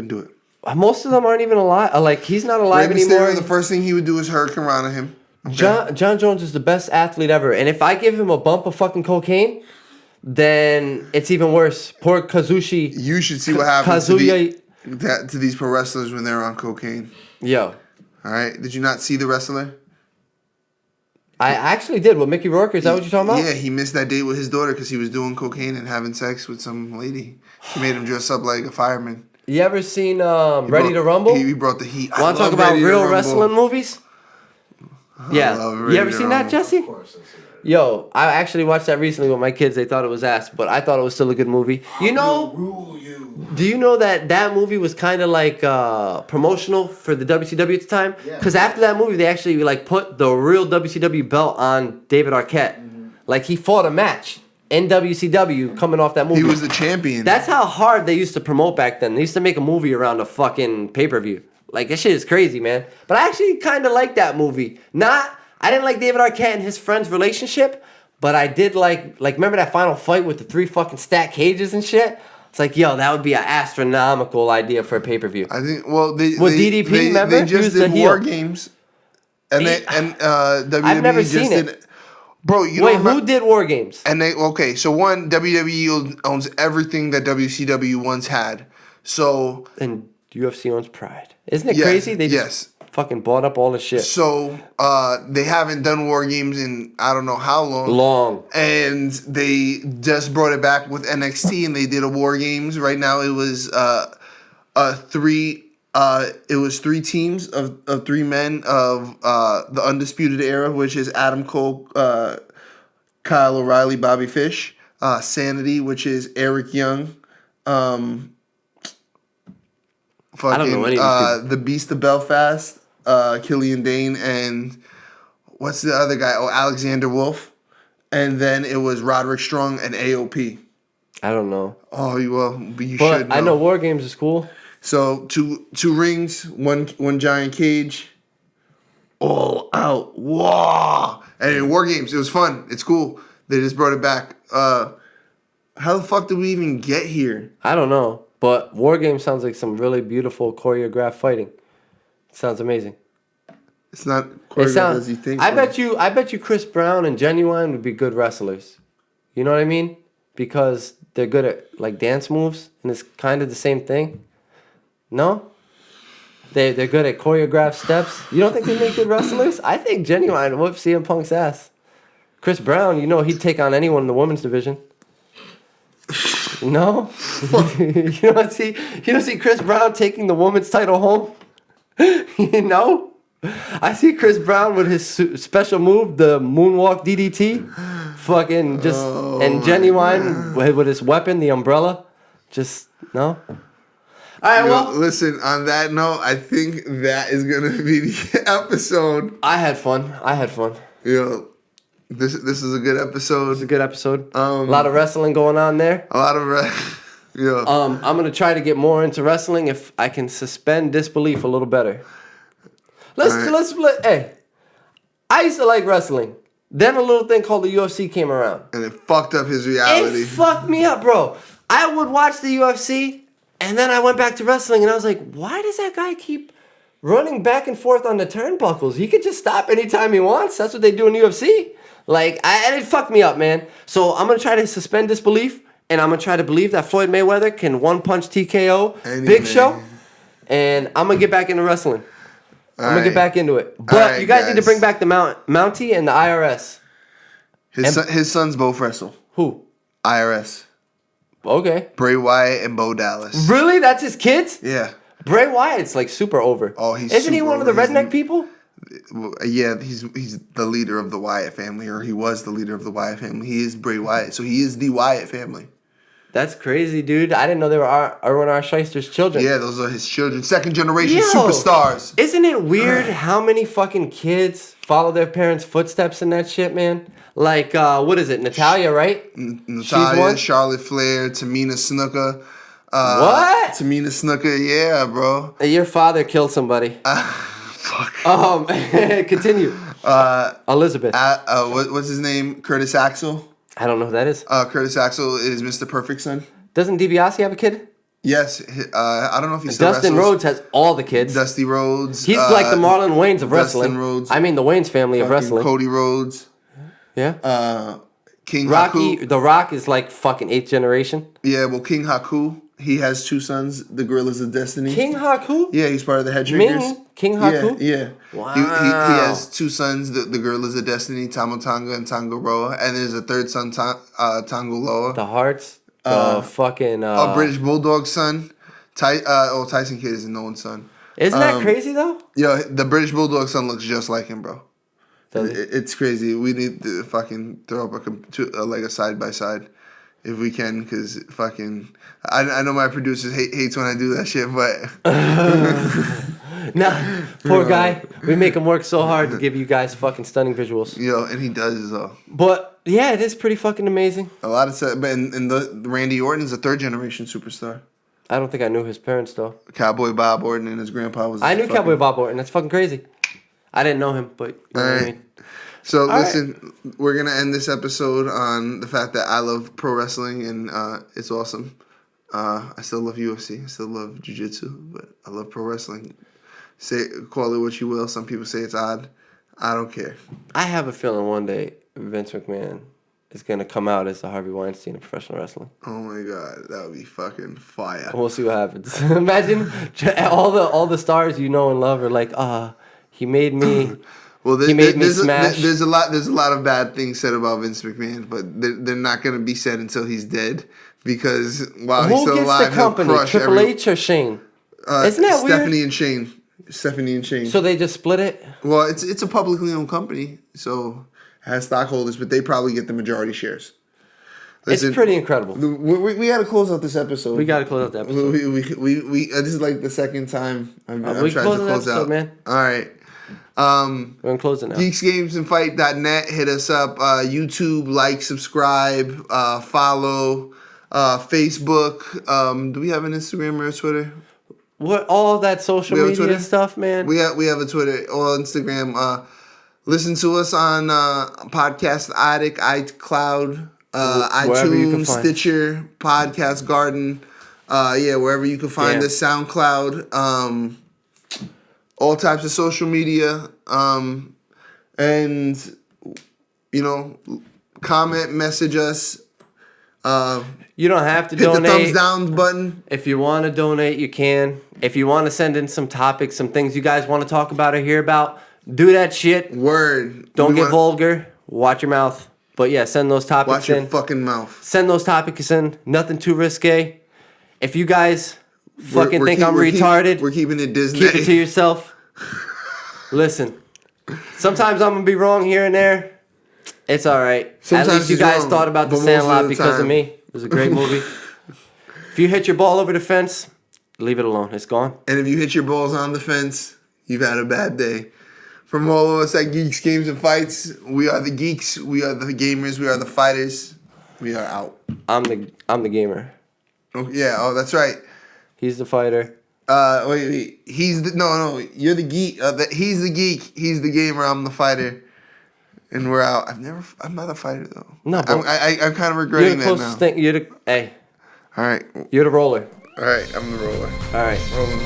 do it. Most of them aren't even alive. Like, he's not Rey alive anymore. Mysterio, the first thing he would do is Hurricane Rana him. Okay. John Jones is the best athlete ever. And if I give him a bump of fucking cocaine, then it's even worse. Poor Kazushi. You should see what happens Kazuya. to these pro wrestlers when they're on cocaine. Yo. All right, did you not see the wrestler? I actually did. With Mickey Rourke, is that what you're talking about? Yeah, he missed that date with his daughter because he was doing cocaine and having sex with some lady. She made him dress up like a fireman. You ever seen Ready to Rumble? He brought the heat. Want to talk about real wrestling movies? Yeah. love You Ready ever to seen that, Rumble. Jesse? Of course, I've seen that. Yo, I actually watched that recently with my kids. They thought it was ass, but I thought it was still a good movie. You know, Rule you. do you know that movie was kind of like promotional for the WCW at the time? Yeah. Because after that movie, they actually like put the real WCW belt on David Arquette. Like, he fought a match in WCW coming off that movie. He was the champion. That's how hard they used to promote back then. They used to make a movie around a fucking pay-per-view. Like, that shit is crazy, man. But I actually kind of like that movie. I didn't like David Arquette and his friend's relationship, but I did like remember that final fight with the 3 fucking stacked cages and shit? It's like, yo, that would be an astronomical idea for a pay-per-view. I think. Well, they With DDP, remember? they He just was the did War heel. Games, and WWE I've never just seen did. it. Bro, you Wait, don't remember? who did War Games? And so one, WWE owns everything that WCW once had. So And UFC owns Pride. Isn't it Yeah, crazy? They yes. just fucking bought up all the shit. So they haven't done War Games in I don't know how long. Long. And they just brought it back with NXT, and they did a War Games. Right now, it was three teams of 3 men of the Undisputed Era, which is Adam Cole, Kyle O'Reilly, Bobby Fish, Sanity, which is Eric Young, I don't know any of these people. the Beast of Belfast, Killian Dane, and what's the other guy? Oh, Alexander Wolf. And then it was Roderick Strong and AOP. I don't know. Oh, but you But should know. I know War Games is cool. So two rings, one giant cage, all out. Wow! And War Games, it was fun. It's cool. They just brought it back. How the fuck did we even get here? I don't know. But War Games sounds like some really beautiful choreographed fighting. Sounds amazing. It's not It choreographed sounds. as you think. I bro. bet you Chris Brown and Genuine would be good wrestlers. You know what I mean? Because they're good at like dance moves, and it's kind of the same thing. No? They're good at choreographed steps. You don't think they make good wrestlers? I think Genuine whoop CM Punk's ass. Chris Brown, you know he'd take on anyone in the women's division. No? you don't see Chris Brown taking the women's title home? You know? I see Chris Brown with his special move, the moonwalk DDT. Fucking just and Genuine with his weapon, the umbrella. Just no? All right, well, listen, on that note, I think that is going to be the episode. I had fun. Yo, this is a good episode. It's a good episode. A lot of wrestling going on there. A lot of yo. I'm gonna try to get more into wrestling if I can suspend disbelief a little better. Let's split. Hey, I used to like wrestling. Then a little thing called the UFC came around. And it fucked up his reality. It fucked me up, bro. I would watch the UFC, and then I went back to wrestling, and I was like, why does that guy keep running back and forth on the turnbuckles? He could just stop anytime he wants. That's what they do in UFC. Like, and it fucked me up, man. So I'm going to try to suspend disbelief, and I'm going to try to believe that Floyd Mayweather can one-punch TKO Big Show, and I'm going to get back into wrestling. I'm going to get back into it. But you guys need to bring back the Mountie and the IRS. His sons both wrestle. Who? IRS. Okay. Bray Wyatt and Bo Dallas. Really? That's his kids? Yeah. Bray Wyatt's like super over. Oh, he's Isn't he super one of the over. redneck people? Yeah, he's the leader of the Wyatt family, or he was the leader of the Wyatt family. He is Bray Wyatt, so he is the Wyatt family. That's crazy, dude. I didn't know they were Erwin R. Scheister's children. Yeah, those are his children. Second generation Yo, superstars. Isn't it weird how many fucking kids follow their parents' footsteps in that shit, man? Like, what is it? Natalia, right? Natalia, Charlotte Flair, Tamina Snuka. What? Tamina Snuka, yeah, bro. Your father killed somebody. Fuck. Continue. Elizabeth. What's his name? Curtis Axel. I don't know who that is. Curtis Axel is Mr. Perfect's son. Doesn't DiBiase have a kid? Yes. I don't know if he still Dustin wrestles. Rhodes has all the kids. Dusty Rhodes. He's like the Marlon Wayans of wrestling. Dustin Rhodes. I mean, the Wayans family of wrestling. Cody Rhodes. Yeah. King Rocky, Haku. The Rock is like fucking 8th generation. Yeah, well, King Haku. He has two sons, the Gorillas of Destiny. King Haku? Yeah, he's part of the Head Shakers. Ming? King Haku? Yeah. Wow. He has two sons, the Gorillas of Destiny, Tamatanga and Tangaroa. And there's a third son, Tangaloa. The Hearts? The fucking... a British Bulldog son. Tyson Kidd is no one's son. Isn't that crazy, though? Yo, the British Bulldog son looks just like him, bro. Does he? It's crazy. We need to fucking throw up a side-by-side. If we can, because fucking... I know my producers hates when I do that shit, but... Nah, poor guy. We make him work so hard to give you guys fucking stunning visuals. Yo, and he does, though. But, yeah, it is pretty fucking amazing. A lot of... And the Randy Orton's a third-generation superstar. I don't think I knew his parents, though. Cowboy Bob Orton and his grandpa was... I knew Cowboy Bob Orton. That's fucking crazy. I didn't know him, but... You know what I mean? So, listen, we're going to end this episode on the fact that I love pro wrestling, and it's awesome. I still love UFC. I still love jiu-jitsu, but I love pro wrestling. Call it what you will. Some people say it's odd. I don't care. I have a feeling one day Vince McMahon is going to come out as the Harvey Weinstein of professional wrestling. Oh, my God. That would be fucking fire. We'll see what happens. Imagine all the stars you know and love are like, he made me... Well, he made me smash. There's a lot of bad things said about Vince McMahon, but they're not going to be said until he's dead, because while he's still alive, he'll crush Triple H or Shane? Isn't that weird? Stephanie and Shane. So they just split it? Well, it's a publicly owned company, so it has stockholders, but they probably get the majority shares. Listen, it's pretty incredible. We got to close out this episode. We got to close out the episode. We this is like the second time I've tried to close out, man. All right. We're going to close it now. GeeksGamesAndFight.net. Hit us up. YouTube, like, subscribe, follow. Facebook. Do we have an Instagram or a Twitter? What all that social media stuff, man? We have a Twitter or Instagram. Listen to us on Podcast Addict, iCloud, iTunes, Stitcher, Podcast Garden. Wherever you can find us. SoundCloud. all types of social media, and comment, message us. You don't have to Hit donate. the thumbs down button. If you want to donate, you can. If you want to send in some topics, some things you guys want to talk about or hear about, do that shit. Word. Don't get vulgar. Watch your mouth. But yeah, send those topics Watch in. your fucking mouth. Send those topics in. Nothing too risque. If you guys fucking think I'm retarded, we're keeping it Disney. keep it to yourself. Listen, sometimes I'm going to be wrong here and there. It's all right. Sometimes At least you he's guys wrong, thought about The but most of Sandlot the because of time. me. It was a great movie. If you hit your ball over the fence, leave it alone. It's gone. And if you hit your balls on the fence, you've had a bad day. From all of us at Geeks, Games, and Fights, we are the geeks, we are the gamers, we are the fighters. We are out. I'm the gamer. Oh, yeah, that's right. He's the fighter. Wait. He's the no. You're the geek. He's the geek. He's the gamer. I'm the fighter. And we're out. I'm not a fighter though. No, but I'm kind of you're regretting the that now. closest thing. Hey, All right. you're the roller. All right. I'm the roller. All right. Rolling.